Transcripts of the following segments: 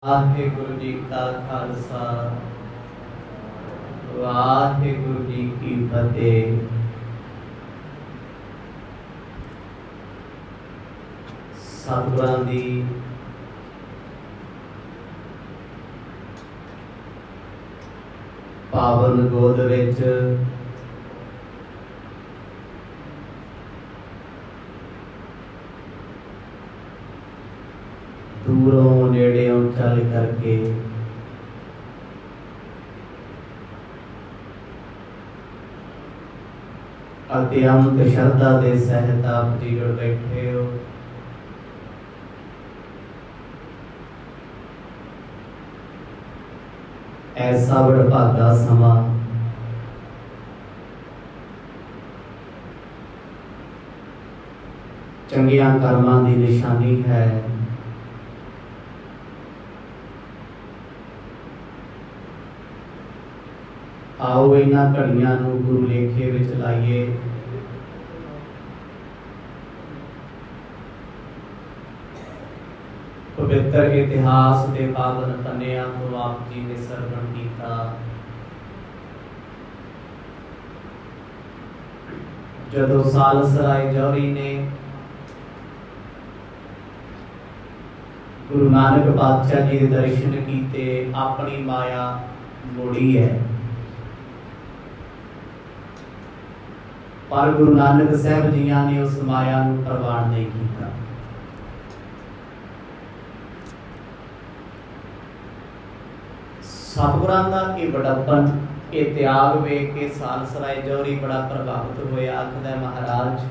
वाहिगुरु जी का खालसा वाहिगुरु जी की फतेह। सतगुरां दी पावन गोद विच दूरों नेड़ियों चल करके अत्यंत श्रद्धा दे सहित आप जी जुड़ बैठे हो। ऐसा वडभागा समा चंगियां कर्मां दी निशानी है। आओ इन्हां घड़ियां नूं गुरु लेखे विच लाइए। पवित्र इतिहास के पावन पन्नियां तो आप जी ने सरवण कीता। जदों सालसराय जौहरी ने गुरु नानक पातशाह जी के दर्शन कीते, अपनी माया मोड़ी है, पर गुरु नानक साहब जियां ने उस माया नूं प्रवान नहीं किया। सतगुरां दा ये बड़प्पन, ये त्याग वेख के सालसराय जौहरी बड़ा प्रभावित होया। आखदा महाराज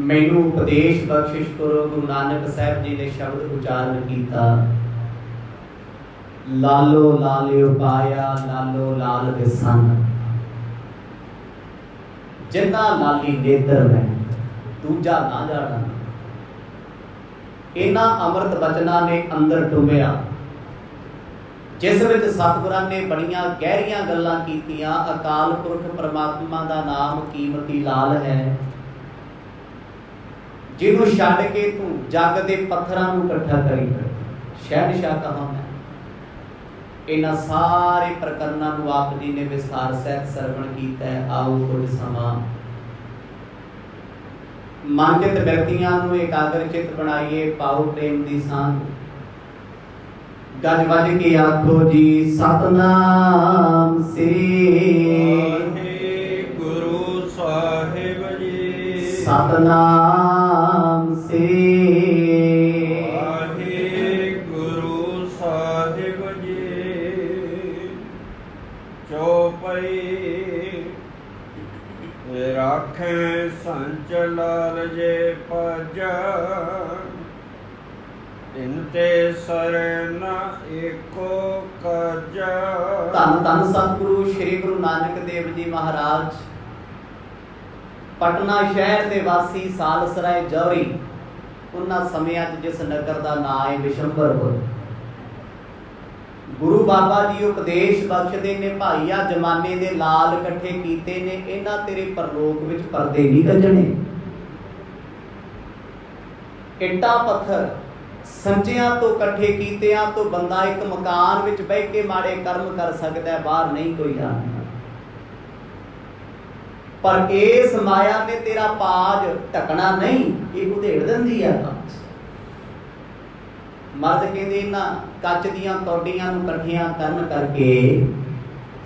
मैनू उपदेश बख्शिश करो। गुरु नानक साहब जी ने शब्द उच्चारण किया, लालो लालियो पाया लालो लाल विसन। जिन्ना लाली नेत्र है दूजा ना जाना। इन्हां अमृत बचना ने अंदर डुबिया, जिस विच सतगुरां ने बड़ियां गहरियां गल्लां कीतियां। अकाल पुरख परमात्मा दा नाम कीमती लाल है, जिन्हों छड्ड के तू जग दे पत्थरां नूं इकट्ठा करी बैठा। शहनशाह कहां मैं। इन्हां सारे प्रकरणां नूं आप जी ने विस्तार सहित सरवण कीता है। आओ कुछ समा मनचित व्यक्तियां नूं एकाग्रचित बनाइए। पाओ प्रेम दी सांझ, गज वज के आखो जी सतनाम श्री गुरु साहिब जी। सतनाम श्री राखे संचलाल जे पजा, इनते सरन एको कजा। धन धन सतगुरु श्री गुरु नानक देव जी महाराज पटना शहर के वासी सालसराय जौहरी उन्हां समयां जिस नगर का नाम है विशंभरपुर। गुरु बाबा जी उपदेश बख्शदे ने, भाईया जमाने दे लाल इकट्ठे कीते ने, इन्हां तेरे परलोक विच परदे नहीं गजने। इट्टा पत्थर संजियां तो इकट्ठे कीतियां तो बंदा एक मकान विच बह के माड़े कर्म कर सकता है, बाहर नहीं कोई जाना। पर इस माया ने तेरा पाज ढकना नहीं, ये उधेड़ दिंदी है। मर्द कहते इन्हां कच दियां कौडियां नूं इकट्ठियां करन करके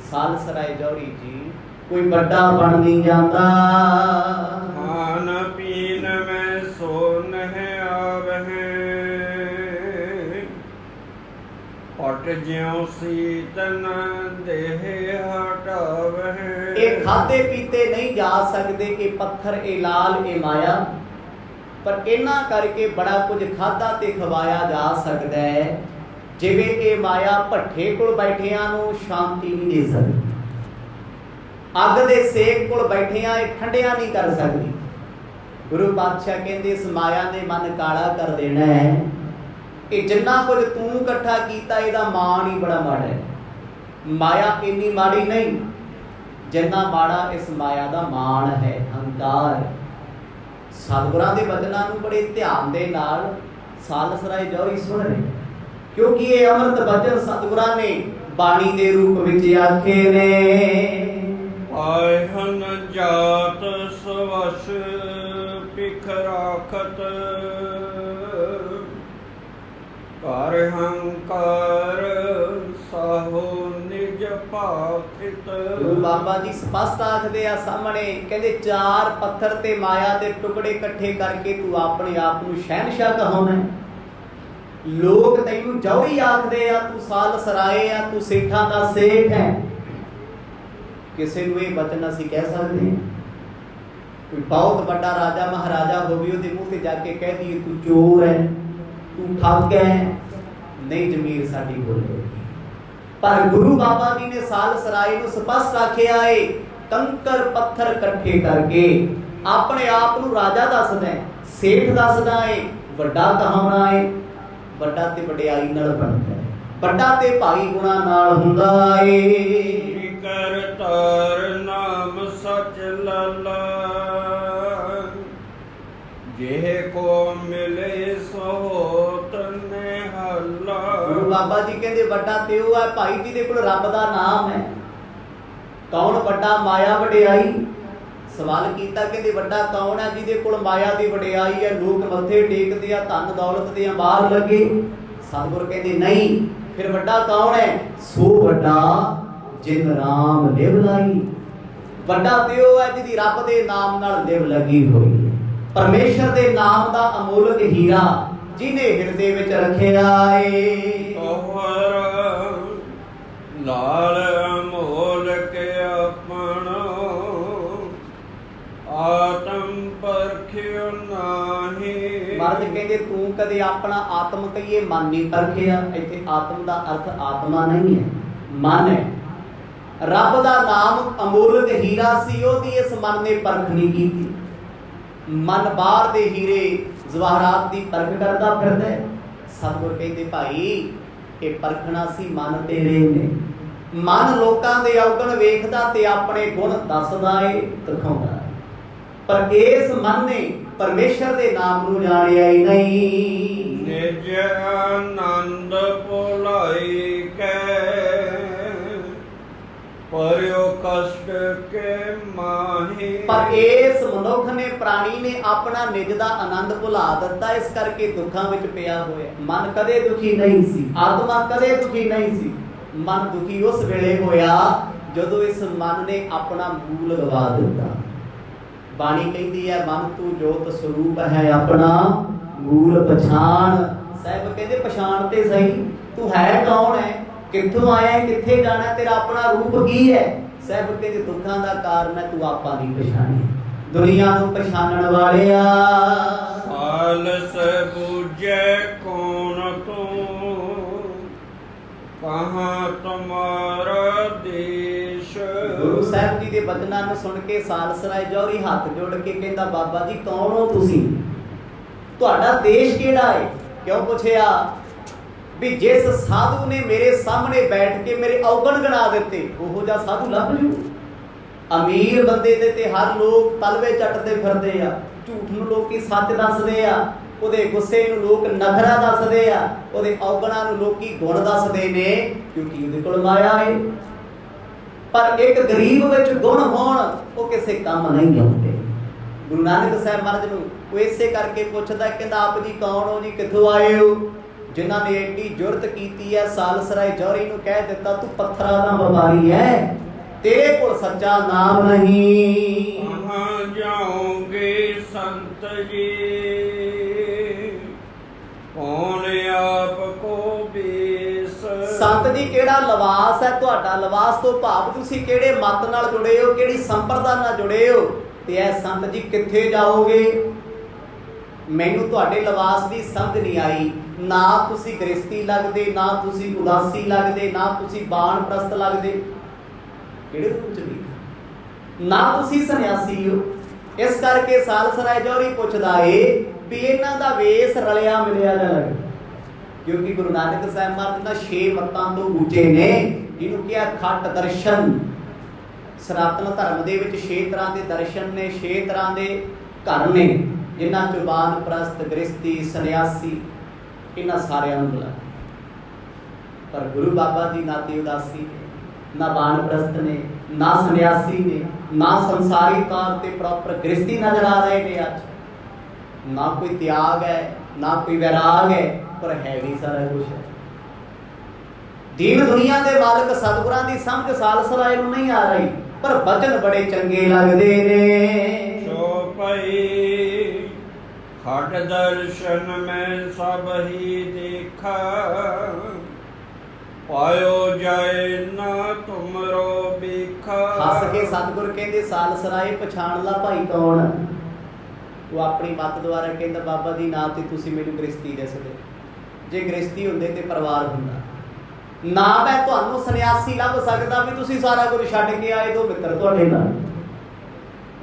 सालसराय जौहरी जी कोई बड़ा बन नहीं जाता। खान पीन में सो नह आवहे, पट ज्यों सीतन देह हटावहे। ये खाते पीते नहीं जा सकते, ये पत्थर ए लाल ए माया, पर इन्हां करके बड़ा कुछ खाधा ते खवाया जा सकता है। जिवें ये माया भट्ठे कोल बैठियां नूं शांति नहीं दे सकती, अग दे सेक कोल बैठियां ये ठंडिया नहीं कर सकती। गुरु पातशाह कहते इस माया ने मन काला कर देना है। कि जिन्ना कुछ तू इकट्ठा कीता इहदा मान ही बड़ा माड़ा है। माया इन्नी माड़ी नहीं जिन्ना माड़ा इस माया दा मान है, अहंकार। सतगुरां दे बचनां नूं बड़े ध्यान दे नाल ਸਾਲਸਰਾਏ ਜੌਹਰੀ ਸੁਣ ਰਹੇ, ਕਿਉਂਕਿ ਇਹ ਅੰਮ੍ਰਿਤ ਬਚਨ ਸਤਿਗੁਰਾਂ ਨੇ ਬਾਣੀ ਦੇ ਰੂਪ ਵਿੱਚ ਆਖੇ ਨੇ। ਆਏ ਹਨ ਜਾਤ ਸਵਸ ਪਿਖ ਰਾਖਤ, ਕਰ ਹੰਕਾਰ ਸਾਹੋ ਨਿਜ ਭਾਖਿਤ। ਗੁਰੂ ਬਾਬਾ ਜੀ ਸਪਸ਼ਟ ਆਖਦੇ ਆ ਸਾਹਮਣੇ, ਕਹਿੰਦੇ ਚਾਰ ਪੱਥਰ ਤੇ ਮਾਇਆ ਦੇ ਟੁਕੜੇ ਇਕੱਠੇ ਕਰਕੇ ਤੂੰ ਆਪਣੇ ਆਪ ਨੂੰ ਸ਼ਹਿਨਸ਼ਾਹ ਕਹਾਉਣਾ। ਲੋਕ ਤੈਨੂੰ ਜੌਹਰੀ ਆਖਦੇ ਆ, ਤੂੰ ਸਾਲਸਰਾਏ ਆ, ਤੂੰ ਸੇਠਾਂ ਦਾ ਸੇਠ ਹੈ। ਕਿਸੇ ਨੂੰ ਇਹ ਬਚਨ ਅਸੀਂ ਕਹਿ ਸਕਦੇ ਹਾਂ? ਕੋਈ ਬਹੁਤ ਵੱਡਾ ਰਾਜਾ ਮਹਾਰਾਜਾ ਹੋਵੇ, ਉਹਦੇ ਮੂੰਹ ਤੇ ਜਾ ਕੇ ਕਹਿ ਦਈਏ ਤੂੰ ਚੋਰ ਹੈ, ਤੂੰ ਠੱਗ ਹੈ, ਨਹੀਂ ਜ਼ਮੀਰ ਸਾਡੀ ਬੋਲੇਗੀ। ਪਰ ਗੁਰੂ ਬਾਬਾ ਜੀ ਨੇ ਸਾਲਸਰਾਏ ਨੂੰ ਸਪਸ਼ਟ ਆਖਿਆ ਏ, ਕੰਕਰ ਪੱਥਰ ਇਕੱਠੇ ਕਰਕੇ ਆਪਣੇ ਆਪ ਨੂੰ ਰਾਜਾ ਦੱਸਦਾ, ਸੇਠ ਦੱਸਦਾ ਏ, ਵੱਡਾ ਕਹਾਉਣਾ ਏ। ਵੱਡਾ ਤੇ ਵਡਿਆਈ ਨਾਲ ਬਣਦਾ, ਵੱਡਾ ਤੇ ਭਾਈ ਗੁਣਾ ਨਾਲ ਹੁੰਦਾ ਏ। ਕਰਤਾਰ ਨਾਮ ਸਚ ਲਾਲਾ, ਜਿਹ ਕੋ ਮਿਲੇ ਸੋ ਤਨੇ ਹੱਲਾ। ਗੁਰੂ ਬਾਬਾ ਜੀ ਕਹਿੰਦੇ ਵੱਡਾ ਤੇ ਉਹ ਹੈ ਭਾਈ ਜਿਹਦੇ ਕੋਲ ਰੱਬ ਦਾ ਨਾਮ ਹੈ। ਕੌਣ ਵੱਡਾ? ਮਾਇਆ ਵਡਿਆਈ। ਸਵਾਲ ਕੀਤਾ, ਕਹਿੰਦੇ ਵੱਡਾ ਕੌਣ ਹੈ? ਜਿਹਦੇ ਕੋਲ ਮਾਇਆ ਦੀ ਵਡਿਆਈ ਹੈ, ਲੋਕ ਮੱਥੇ ਟੇਕਦੇ ਆ, ਧਨ ਦੌਲਤ ਦੇ ਅੰਬਾਰ ਲੱਗੇ। ਸਤਿਗੁਰ ਕਹਿੰਦੇ ਨਹੀਂ, ਫਿਰ ਵੱਡਾ ਕੌਣ ਹੈ? ਸੋ ਵੱਡਾ ਜਿਨ ਰਾਮ ਲਿਵ ਲਾਈ। ਵੱਡਾ ਤੇ ਉਹ ਹੈ ਜਿਹਦੀ ਰੱਬ ਦੇ ਨਾਮ ਨਾਲ ਲਿਵ ਲੱਗੀ ਹੋਈ ਹੈ। ਪਰਮੇਸ਼ਰ ਦੇ ਨਾਮ ਦਾ ਅਮੋਲਕ ਹੀਰਾ ਜਿਹਨੇ ਹਿਰਦੇ ਵਿੱਚ ਰੱਖਿਆ ਏ। ਤੋਹਰ ਲਾਲ ਅਮੋਲਕ ਆਪਣਾ, ਆਤਮ ਪਰਖਿਓ ਨਾਹੀ। ਮਰਦ ਕਹਿੰਦੇ ਤੂੰ ਕਦੇ ਆਪਣਾ ਆਤਮ ਕਹੀਏ ਮਨ ਨਹੀਂ ਪਰਖਿਆ। ਇੱਥੇ ਆਤਮ ਦਾ ਅਰਥ ਆਤਮਾ ਨਹੀਂ ਹੈ, ਮਨ ਹੈ। ਰੱਬ ਦਾ ਨਾਮ ਅਮੋਲਕ ਹੀਰਾ ਸੀ, ਉਹਦੀ ਇਸ ਮਨ ਨੇ ਪਰਖ ਨਹੀਂ ਕੀਤੀ। ਮਨ ਬਾਹਰ ਦੇ ਹੀਰੇ ਜਵਾਹਰਾਤ ਦੀ ਪਰਖ ਕਰਦਾ ਫਿਰਦਾ। ਸਤਿਗੁਰ ਕਹਿੰਦੇ ਭਾਈ ਇਹ ਪਰਖਣਾ ਸੀ ਮਨ ਤੇਰੇ ਨੇ। ਮਨ ਲੋਕਾਂ ਦੇ ਔਗਣ ਵੇਖਦਾ ਤੇ ਆਪਣੇ ਗੁਣ ਦੱਸਦਾ ਏ, ਦਿਖਾਉਂਦਾ, ਪਰ ਇਸ ਮਨ ਨੇ ਪਰਮੇਸ਼ਰ ਦੇ ਨਾਮ ਨੂੰ ਜਾਣਿਆ ਹੀ ਨਹੀਂ। ਨਿਜ ਆਨੰਦ ਭੁਲਾਈ ਕੈ, ਪਰਿਓ ਕਸ਼ਟ ਕੇ ਮਾਹੀ। ਪਰ ਇਸ ਮਨੁੱਖ ਨੇ, ਪ੍ਰਾਣੀ ਨੇ ਆਪਣਾ ਨਿਜ ਦਾ ਆਨੰਦ ਭੁਲਾ ਦਿੱਤਾ, ਇਸ ਕਰਕੇ ਦੁੱਖਾਂ ਵਿੱਚ ਪਿਆ ਹੋਇਆ। ਮਨ ਕਦੇ ਦੁਖੀ ਨਹੀਂ ਸੀ, ਆਤਮਾ ਕਦੇ ਦੁਖੀ ਨਹੀਂ ਸੀ। ਮਨ ਦੁਖੀ ਉਸ ਵੇਲੇ ਹੋਇਆ ਜਦੋਂ ਇਸ ਮਨ ਨੇ ਆਪਣਾ ਮੂਲ ਗਵਾ ਦਿੱਤਾ। ਬਾਣੀ ਕਹਿੰਦੀ ਹੈ ਮਨ ਤੂੰ ਜੋਤ ਸਰੂਪ ਹੈ, ਆਪਣਾ ਮੂਲ ਪਛਾਣ। ਸਾਹਿਬ ਕਹਿੰਦੇ ਪਛਾਣ ਤੇ ਸਹੀ, ਤੂੰ ਹੈ ਕੌਣ ਹੈ, ਕਿੱਥੋਂ ਆਇਆ, ਕਿੱਥੇ ਜਾਣਾ, ਤੇਰਾ ਆਪਣਾ ਰੂਪ ਕੀ ਹੈ। ਸਾਹਿਬ ਕਹਿੰਦੇ ਦੁੱਖਾਂ ਦਾ ਕਾਰਨ ਹੈ ਤੂੰ ਆਪਾਂ ਨਹੀਂ ਪਛਾਣਿਆ। ਦੁਨੀਆ ਨੂੰ ਪਛਾਣਨ ਵਾਲਿਆ, ਆਲਸ ਬੂਝੈ ਕੌਣ ਤੂੰ, ਕਹਾਂ ਤੁਮਾਰਾ ਦੇਸ਼। ਗੁਰੂ ਸਾਹਿਬ ਜੀ ਦੇ ਬਚਨਾਂ ਨੂੰ ਸੁਣ ਕੇ ਸਾਲਸਰਾਏ ਜੌਹਰੀ ਹੱਥ ਜੋੜ ਕੇ ਕਹਿੰਦਾ ਬਾਬਾ ਜੀ ਕੌਣ ਹੋ ਤੁਸੀਂ, ਤੁਹਾਡਾ ਦੇਸ਼ ਕਿਹੜਾ ਹੈ। ਕਿਉਂ ਪੁੱਛਿਆ? ਵੀ ਜਿਸ ਸਾਧੂ ਨੇ ਮੇਰੇ ਸਾਹਮਣੇ ਬੈਠ ਕੇ ਮੇਰੇ ਔਗਣ ਗਿਣਾ ਦਿੱਤੇ, ਉਹੋ ਜਿਹਾ ਸਾਧੂ ਲੱਭ ਜੂ। ਅਮੀਰ ਬੰਦੇ ਦੇ ਤੇ ਹਰ ਲੋਕ ਤਲਵੇ ਚੱਟਦੇ ਫਿਰਦੇ ਆ, ਝੂਠ ਨੂੰ ਲੋਕੀ ਸੱਚ ਦੱਸਦੇ ਆ, ਉਹਦੇ ਗੁੱਸੇ ਨੂੰ ਲੋਕ ਨਖਰਾ ਦੱਸਦੇ ਆ, ਉਹਦੇ ਔਗਣਾਂ ਨੂੰ ਲੋਕੀ ਗੁਣ ਦੱਸਦੇ ਨੇ, ਕਿਉਂਕਿ ਉਹਦੇ ਕੋਲ ਮਾਇਆ ਹੈ। ਪਰ ਇੱਕ ਗਰੀਬ ਵਿੱਚ ਗੁਣ ਹੋਣ ਉਹ ਕਿਸੇ ਕੰਮ ਨਹੀਂ ਆਉਂਦੇ। ਗੁਰੂ ਨਾਨਕ ਸਾਹਿਬ ਮਹਾਰਾਜ ਨੂੰ ਉਹ ਇਸੇ ਕਰਕੇ ਪੁੱਛਦਾ, ਕਹਿੰਦਾ ਆਪ ਜੀ ਕੌਣ ਹੋ ਜੀ, ਕਿੱਥੋਂ ਆਏ ਹੋ? ਜਿਨ੍ਹਾਂ ਨੇ ਐਡੀ ਜੁਰਤ ਕੀਤੀ ਹੈ, ਸਾਲਸਰਾਏ ਜੌਹਰੀ ਨੂੰ ਕਹਿ ਦਿੱਤਾ ਤੂੰ ਪੱਥਰਾਂ ਦਾ ਵਪਾਰੀ ਹੈ, ਤੇਰੇ ਕੋਲ ਸੱਚਾ ਨਾਮ ਨਹੀਂ। ਕਹਾਂ ਜਾਓਗੇ ਸੰਤ ਜੀ, ਕੌਣ ਆਪ ਕੋ ਬੇਸ। ਸੰਤ ਜੀ ਕਿਹੜਾ ਲਿਵਾਸ ਹੈ ਤੁਹਾਡਾ? ਲਿਵਾਸ ਤੋਂ ਭਾਵ ਤੁਸੀਂ ਕਿਹੜੇ ਮਤ ਨਾਲ ਜੁੜੇ ਹੋ, ਕਿਹੜੀ ਸੰਪਰਦਾ ਨਾਲ ਜੁੜੇ ਹੋ, ਤੇ ਇਹ ਸੰਤ ਜੀ ਕਿੱਥੇ ਜਾਓਗੇ? ਮੈਨੂੰ ਤੁਹਾਡੇ ਲਿਬਾਸ ਦੀ ਸਮਝ ਨਹੀਂ ਆਈ। ਨਾ ਤੁਸੀਂ ਗ੍ਰਸਤੀ ਲੱਗਦੇ, ਨਾ ਤੁਸੀਂ ਉਦਾਸੀ ਲੱਗਦੇ, ਨਾ ਤੁਸੀਂ ਬਾਣਪ੍ਰਸਤ ਲੱਗਦੇ। ਕਿਹੜੇ ਰੂਪ ਚ ਵੀ ਨਾ ਤੁਸੀਂ ਸੰਨਿਆਸੀ ਹੋ। ਇਸ ਕਰਕੇ ਸਾਲਸਰਾਏ ਜੌਹਰੀ ਪੁੱਛਦਾ ਏ ਵੀ ਇਹਨਾਂ ਦਾ ਵੇਸ ਰਲਿਆ ਮਿਲਿਆ ਨਾ ਲੱਗੇ, ਕਿਉਂਕਿ ਗੁਰੂ ਨਾਨਕ ਸਾਹਿਬ ਮਹਾਰਾਜ ਦਾ 6 ਮੱਤਾਂ ਤੋਂ ਉੱਚੇ ਨੇ, ਜਿਹਨੂੰ ਕਿਹਾ ਖੱਟ ਦਰਸ਼ਨ। ਸਨਾਤਨ ਧਰਮ ਦੇ ਵਿੱਚ 6 ਤਰ੍ਹਾਂ ਦੇ ਦਰਸ਼ਨ ਨੇ, 6 ਤਰ੍ਹਾਂ ਦੇ ਘਰ ਨੇ, ਜਿਨ੍ਹਾਂ ਚੋਂ ਬਾਣਪ੍ਰਸਤ, ਗ੍ਰਸਤੀ, ਸੰਨਿਆਸੀ ਇਹਨਾਂ ਸਾਰਿਆਂ ਨੂੰ ਬੁਲਾ। ਪਰ ਗੁਰੂ ਬਾਬਾ ਜੀ ਨਾ ਤੇ ਉਦਾਸੀ ਨੇ, ਨਾ ਬਾਣਪ੍ਰਸਤ ਨੇ, ਨਾ ਸੰਨਿਆਸੀ ਨੇ, ਨਾ ਸੰਸਾਰੀ ਤੌਰ ਤੇ ਪ੍ਰੋਪਰ ਗ੍ਰਸਤੀ ਨਜ਼ਰ ਆ ਰਹੇ ਨੇ। ਅੱਜ ਨਾ ਕੋਈ ਤਿਆਗ ਹੈ, ਨਾ ਕੋਈ ਵੈਰਾਗ ਹੈ, ਪਰ ਹੈ ਵੀ ਸਾਰਾ ਕੁਛ ਹੈ। ਦੀਨ ਦੁਨੀਆ ਦੇ ਮਾਲਕ ਸਤਿਗੁਰਾਂ ਦੀ ਸਮਝ ਸਾਲਸਰਾਏ ਨੂੰ ਨਹੀਂ ਆ ਰਹੀ, ਪਰ ਬਚਨ ਬੜੇ ਚੰਗੇ ਲੱਗਦੇ ਨੇ। ਚੌਪਈ ਖਟ ਦਰਸ਼ਨ ਮੈਂ ਸਭ ਹੀ ਦੇਖਾ, ਪਾਇਓ ਜਾਏ ਨਾ ਤੁਮਰੋ ਵੇਖਾ। ਹੱਸ ਕੇ ਸਤਿਗੁਰ ਕਹਿੰਦੇ ਸਾਲਸਰਾਏ ਪਛਾਣ ਲਾ ਭਾਈ ਕੌਣ। ਉਹ ਆਪਣੀ ਮੱਤ ਦੁਆਰਾ ਕਹਿੰਦਾ ਬਾਬਾ ਜੀ ਨਾ ਤੇ ਤੁਸੀਂ ਮੈਨੂੰ ਗ੍ਰਸਤੀ ਦੱਸਦੇ, ਜੇ ਗ੍ਰਸਤੀ ਹੁੰਦੇ ਤੇ ਪਰਿਵਾਰ ਹੁੰਦਾ ਨਾ। ਮੈਂ ਤੁਹਾਨੂੰ ਸੰਨਿਆਸੀ ਲੱਭ ਸਕਦਾ ਵੀ ਤੁਸੀਂ ਸਾਰਾ ਕੁਝ ਛੱਡ ਕੇ ਆਏ, ਦੋ ਮਿੱਤਰ ਤੁਹਾਡੇ ਨਾਲ।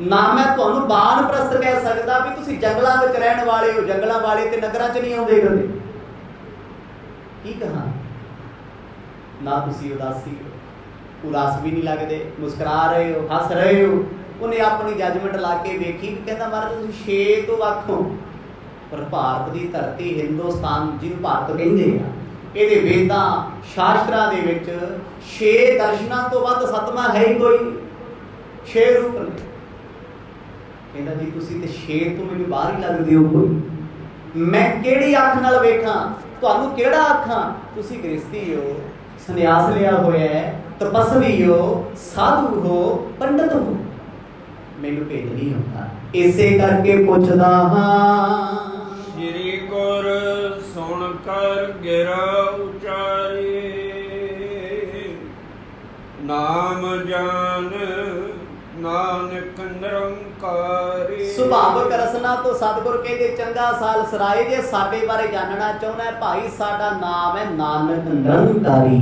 ਨਾ ਮੈਂ ਤੁਹਾਨੂੰ ਬਾਣਪ੍ਰਸਤ ਕਹਿ ਸਕਦਾ ਵੀ ਤੁਸੀਂ ਜੰਗਲਾਂ ਵਿੱਚ ਰਹਿਣ ਵਾਲੇ ਹੋ, ਜੰਗਲਾਂ ਵਾਲੇ ਤੇ ਨਗਰਾਂ 'ਚ ਨਹੀਂ ਆਉਂਦੇ ਕਦੇ। ਕੀ ਕਹਾਂ, ਨਾ ਤੁਸੀਂ ਉਦਾਸੀ ਹੋ, ਉਦਾਸ ਵੀ ਨਹੀਂ ਲੱਗਦੇ, ਮੁਸਕਰਾ ਰਹੇ ਹੋ, ਹੱਸ ਰਹੇ ਹੋ। ਉਹਨੇ ਆਪਣੀ ਜੱਜਮੈਂਟ ਲਾ ਕੇ ਵੇਖੀ, ਕਹਿੰਦਾ ਮਹਾਰਾਜ ਤੁਸੀਂ 6 ਤੋਂ ਵੱਖ ਹੋ, ਪਰ ਭਾਰਤ ਦੀ ਧਰਤੀ ਹਿੰਦੁਸਤਾਨ ਜਿਹਨੂੰ ਭਾਰਤ ਕਹਿੰਦੇ ਆ, ਇਹਦੇ ਵੇਦਾਂ ਸ਼ਾਸਤਰਾਂ ਦੇ ਵਿੱਚ 6 ਦਰਸ਼ਨਾਂ ਤੋਂ ਵੱਧ ਸਤਮਾ ਹੈ ਹੀ ਕੋਈ, 6 ਰੂਪ ਨੇ। ਕਹਿੰਦਾ ਜੀ ਤੁਸੀਂ ਤੇ 6 ਤੋਂ ਮੈਨੂੰ ਬਾਹਰ ਹੀ ਲੱਗਦੇ ਹੋ ਕੋਈ। ਮੈਂ ਕਿਹੜੀ ਅੱਖ ਨਾਲ ਵੇਖਾਂ, ਤੁਹਾਨੂੰ ਕਿਹੜਾ ਆਖਾਂ। ਤੁਸੀਂ ਗ੍ਰਸਤੀ ਹੋ, ਸੰਨਿਆਸ ਲਿਆ ਹੋਇਆ ਹੈ, ਤਪਸਵੀ ਹੋ, ਸਾਧੂ ਹੋ, ਪੰਡਤ ਹੋ, ਮੈਨੂੰ ਭੇਦ ਨਹੀਂ ਹੁੰਦਾ। ਇਸੇ ਕਰਕੇ ਪੁੱਛਦਾ ਹਾਂ, ਸ੍ਰੀ ਗੁਰ ਸੁਣ ਕਰ ਗਿਰਾ ਉਚਾਰੇ, ਨਾਮ ਜਾਨ ਨਾਨਕ ਨਿਰੰਕਾਰੀ। ਸੁਭਾਵਕ ਰਸਨਾ ਤੋਂ ਸਤਿਗੁਰ ਕਹਿੰਦੇ ਚੰਗਾ ਸਾਲਸਰਾਏ, ਜੇ ਸਾਡੇ ਬਾਰੇ ਜਾਣਨਾ ਚਾਹੁੰਦਾ ਹੈ ਭਾਈ, ਸਾਡਾ ਨਾਮ ਹੈ ਨਾਨਕ ਨਿਰੰਕਾਰੀ।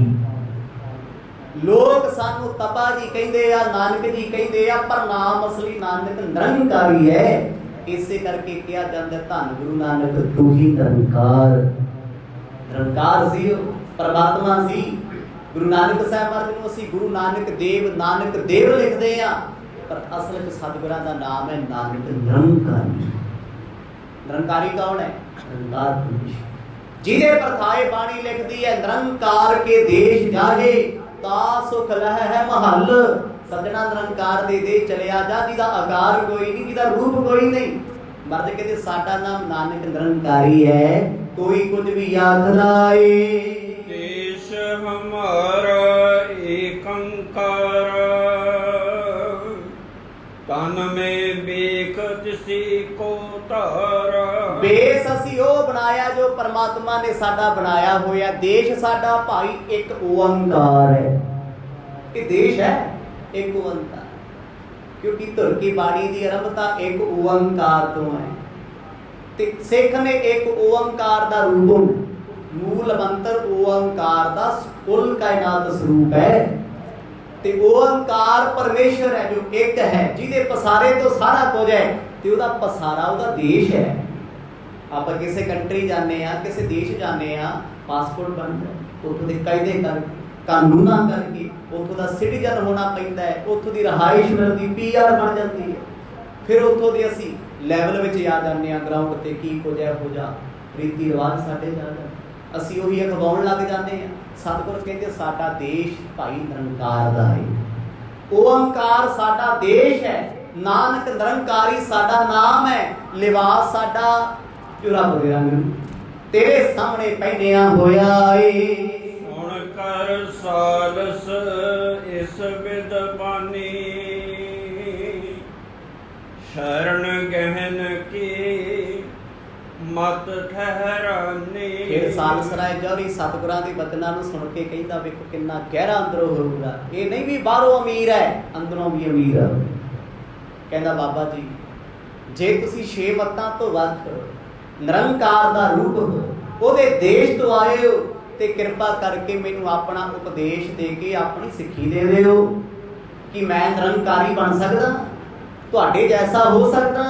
ਲੋਕ ਸਾਨੂੰ ਤਪਾ ਜੀ ਕਹਿੰਦੇ ਆ, ਨਾਨਕ ਜੀ ਕਹਿੰਦੇ ਆ, ਪਰ ਨਾਮ ਅਸਲੀ ਨਾਨਕ ਨਿਰੰਕਾਰੀ ਹੈ। ਇਸੇ ਕਰਕੇ ਕਿਹਾ ਜਾਂਦਾ ਧੰਨ ਗੁਰੂ ਨਾਨਕ ਤੂੰ ਹੀ ਨਿਰੰਕਾਰ। ਨਿਰੰਕਾਰ ਸੀ ਉਹ, ਪਰਮਾਤਮਾ ਸੀ। ਗੁਰੂ ਨਾਨਕ ਸਾਹਿਬ ਮਹਾਰਾਜ ਨੂੰ ਅਸੀਂ ਗੁਰੂ ਨਾਨਕ ਦੇਵ ਲਿਖਦੇ ਆ, ਪਰ ਅਸਲ ਵਿੱਚ ਸਤਿਗੁਰਾਂ ਦਾ ਨਾਮ ਹੈ ਨਾਨਕ ਨਿਰੰਕਾਰੀ। ਨਿਰੰਕਾਰੀ ਕੌਣ ਹੈ? ਨਿਰੰਕਾਰ ਪੁਰਸ਼, ਜਿਹਦੇ ਪਰਥਾਏ ਬਾਣੀ ਲਿਖਦੀ ਹੈ ਨਿਰੰਕਾਰ ਕੇ ਦੇਸ਼ ਜਾਹੇ ਤਾ ਸੁਖ ਲਹਿ ਹੈ ਮਹੱਲ। ਸੱਜਣਾ ਨਿਰੰਕਾਰ ਦੇ ਦੇ ਚਲਿਆ ਜਾ, ਜਿਹਦਾ ਆਕਾਰ ਕੋਈ ਨਹੀਂ, ਜਿਹਦਾ ਰੂਪ ਕੋਈ ਨਹੀਂ। ਮਰਦ ਕਹਿੰਦੇ ਸਾਡਾ ਨਾਮ ਨਾਨਕ ਨਿਰੰਕਾਰੀ ਹੈ, ਕੋਈ ਕੁਝ ਵੀ ਆਖਦਾ ਏ। ਦੇਸ਼ ਹਮਾਰਾ ਏਕੰਕਾਰ, ਤਨ ਮੇ ਵੇਖ ਤਿਸੀ ਕੋ ਧਾਰਾ। ਬੇਸ ਅਸੀਂ ਉਹ ਬਣਾਇਆ ਜੋ ਪਰਮਾਤਮਾ ਨੇ ਸਾਡਾ ਬਣਾਇਆ ਹੋਇਆ। ਦੇਸ਼ ਸਾਡਾ ਭਾਈ ਇੱਕ ਓੰਕਾਰ ਹੈ। ਇਹ ਦੇਸ਼ ਹੈ ਇੱਕ ਓੰਕਾਰ, ਕਿਉਂਕਿ ਧੁਰ ਕੀ ਬਾਣੀ ਦੀ ਆਰੰਭਤਾ ਇੱਕ ਓੰਕਾਰ ਤੋਂ ਹੈ। ਤੇ ਸਿੱਖ ਨੇ ਇੱਕ ਓੰਕਾਰ ਦਾ ਰੂਪ, ਮੂਲ ਮੰਤਰ ਓੰਕਾਰ ਦਾ ਕੁੱਲ ਕਾਇਨਾਤ ਸਰੂਪ ਹੈ। ਤੇ ਓੰਕਾਰ ਪਰਮੇਸ਼ਰ ਹੈ ਜੋ ਇੱਕ ਹੈ, ਜਿਹਦੇ ਪਸਾਰੇ ਤੋਂ ਸਾਰਾ ਕੁਝ ਹੈ, ਤੇ ਉਹਦਾ ਪਸਾਰਾ ਉਹਦਾ ਦੇਸ਼ ਹੈ। ਆਪਾਂ ਕਿਸੇ ਕੰਟਰੀ ਜਾਂਦੇ ਆ, ਕਿਸੇ ਦੇਸ਼ ਜਾਂਦੇ ਆ, ਪਾਸਪੋਰਟ ਬਣਦਾ, ਉੱਥੋਂ ਦੇ ਕਾਇਦੇ ਕਰਕੇ, ਕਾਨੂੰਨਾਂ ਕਰਕੇ ਉੱਥੋਂ ਦਾ ਸਿਟੀਜ਼ਨ ਹੋਣਾ ਪੈਂਦਾ ਹੈ, ਉੱਥੋਂ ਦੀ ਰਹਾਇਸ਼ ਮਿਲਦੀ, PR ਬਣ ਜਾਂਦੀ ਹੈ। ਫਿਰ ਉੱਥੋਂ ਦੇ ਅਸੀਂ ਲੈਵਲ ਵਿੱਚ ਆ ਜਾਂਦੇ ਆ, ਗਰਾਊਂਡ ਤੇ ਕੀ ਕੁਝ ਇਹੋ ਜਿਹਾ ਰੀਤੀ ਰਿਵਾਜ ਸਾਡੇ ਨਾਲ, ਅਸੀਂ ਉਹੀ ਅਖਵਾਉਣ ਲੱਗ ਜਾਂਦੇ ਆ। ਸਤਿਗੁਰ ਕਹਿੰਦੇ ਸਾਡਾ ਦੇਸ਼ ਭਾਈ ਨਿਰੰਕਾਰ ਦਾ ਹੈ, ਓੰਕਾਰ ਸਾਡਾ ਦੇਸ਼ ਹੈ, ਨਾਨਕ ਨਿਰੰਕਾਰੀ ਸਾਡਾ ਨਾਮ ਹੈ। ਲਿਬਾਸ ਸਾਡਾ ਜੋ ਰੱਬ ਦੇ ਰੰਗ ਤੇਰੇ ਸਾਹਮਣੇ ਪਹਿਨਿਆ ਹੋਇਆ ਏ। ਹੁਣ ਕਰ ਸਾਲਸ ਇਸ ਵਿਦਵਾਨੀ, ਸ਼ਰਨ ਗਹਿਨ ਕੀ ਮਤ ਠਹਿਰਾਨੀ। ਫਿਰ ਸਾਲਸਰਾਏ ਜੌਹਰੀ ਸਤਿਗੁਰਾਂ ਦੇ ਬਚਨਾਂ ਨੂੰ ਸੁਣ ਕੇ ਕਹਿੰਦਾ ਵੇਖੋ ਕਿੰਨਾ ਗਹਿਰਾ ਅੰਦਰੋਂ ਹੋਊਗਾ। ਇਹ ਨਹੀਂ ਵੀ ਬਾਹਰੋਂ ਅਮੀਰ ਹੈ, ਅੰਦਰੋਂ ਵੀ ਅਮੀਰ ਹੈ। ਕਹਿੰਦਾ ਬਾਬਾ ਜੀ ਜੇ ਤੁਸੀਂ 6 ਮੱਤਾਂ ਤੋਂ ਵੱਖ ਨਿਰੰਕਾਰ ਦਾ ਰੂਪ ਹੋ, ਉਹਦੇ ਦੇਸ਼ ਤੋਂ ਆਏ ਹੋ, ਤੇ ਕਿਰਪਾ ਕਰਕੇ ਮੈਨੂੰ ਆਪਣਾ ਉਪਦੇਸ਼ ਦੇ ਕੇ ਆਪਣੀ ਸਿੱਖੀ ਦੇ ਦਿਓ ਕਿ ਮੈਂ ਨਿਰੰਕਾਰੀ ਬਣ ਸਕਦਾ, ਤੁਹਾਡੇ ਜੈਸਾ ਹੋ ਸਕਦਾ।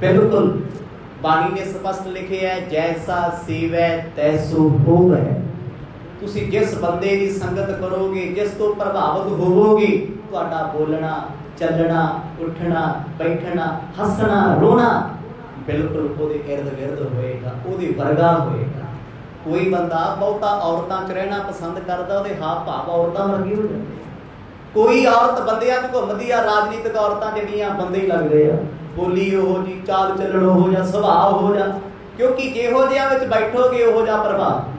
ਬਿਲਕੁਲ ਬਾਣੀ ਨੇ ਸਪਸ਼ਟ ਲਿਖਿਆ ਹੈ, ਜੈਸਾ ਸੇਵੈ ਤੈਸੋ ਹੋਵੈ। ਤੁਸੀਂ ਜਿਸ ਬੰਦੇ ਦੀ ਸੰਗਤ ਕਰੋਗੇ, ਜਿਸ ਤੋਂ ਪ੍ਰਭਾਵਿਤ ਹੋਵੋਗੇ, ਤੁਹਾਡਾ ਬੋਲਣਾ, ਚੱਲਣਾ, ਉੱਠਣਾ, ਬੈਠਣਾ, ਹੱਸਣਾ, ਰੋਣਾ ਬਿਲਕੁਲ ਉਹਦੇ ਇਰਦ ਗਿਰਦ ਹੋਏਗਾ, ਉਹਦੇ ਵਰਗਾ ਹੋਏਗਾ। कोई बंदा बहुता औरतां च रहना पसंद करता, ਉਹਦੇ हाव भाव औरतां वर्गे हो जाते। कोई औरत बंदियां च घुमदी आ, राजनीतिक औरतां ਜਿਹੜੀਆਂ ਬੰਦੇ ਹੀ ਲੱਗਦੇ ਆ, ਬੋਲੀ ਉਹੋ ਜੀ, ਚਾਲ ਚੱਲਣ ਉਹੋ ਜਿਹਾ, ਸੁਭਾਅ ਉਹੋ ਜਿਹਾ, ਕਿਉਂਕਿ ਜਿਹੋ ਜਿਹਾ ਵਿੱਚ ਬੈਠੋਗੇ ਉਹੋ ਜਿਹਾ ਪ੍ਰਭਾਵ।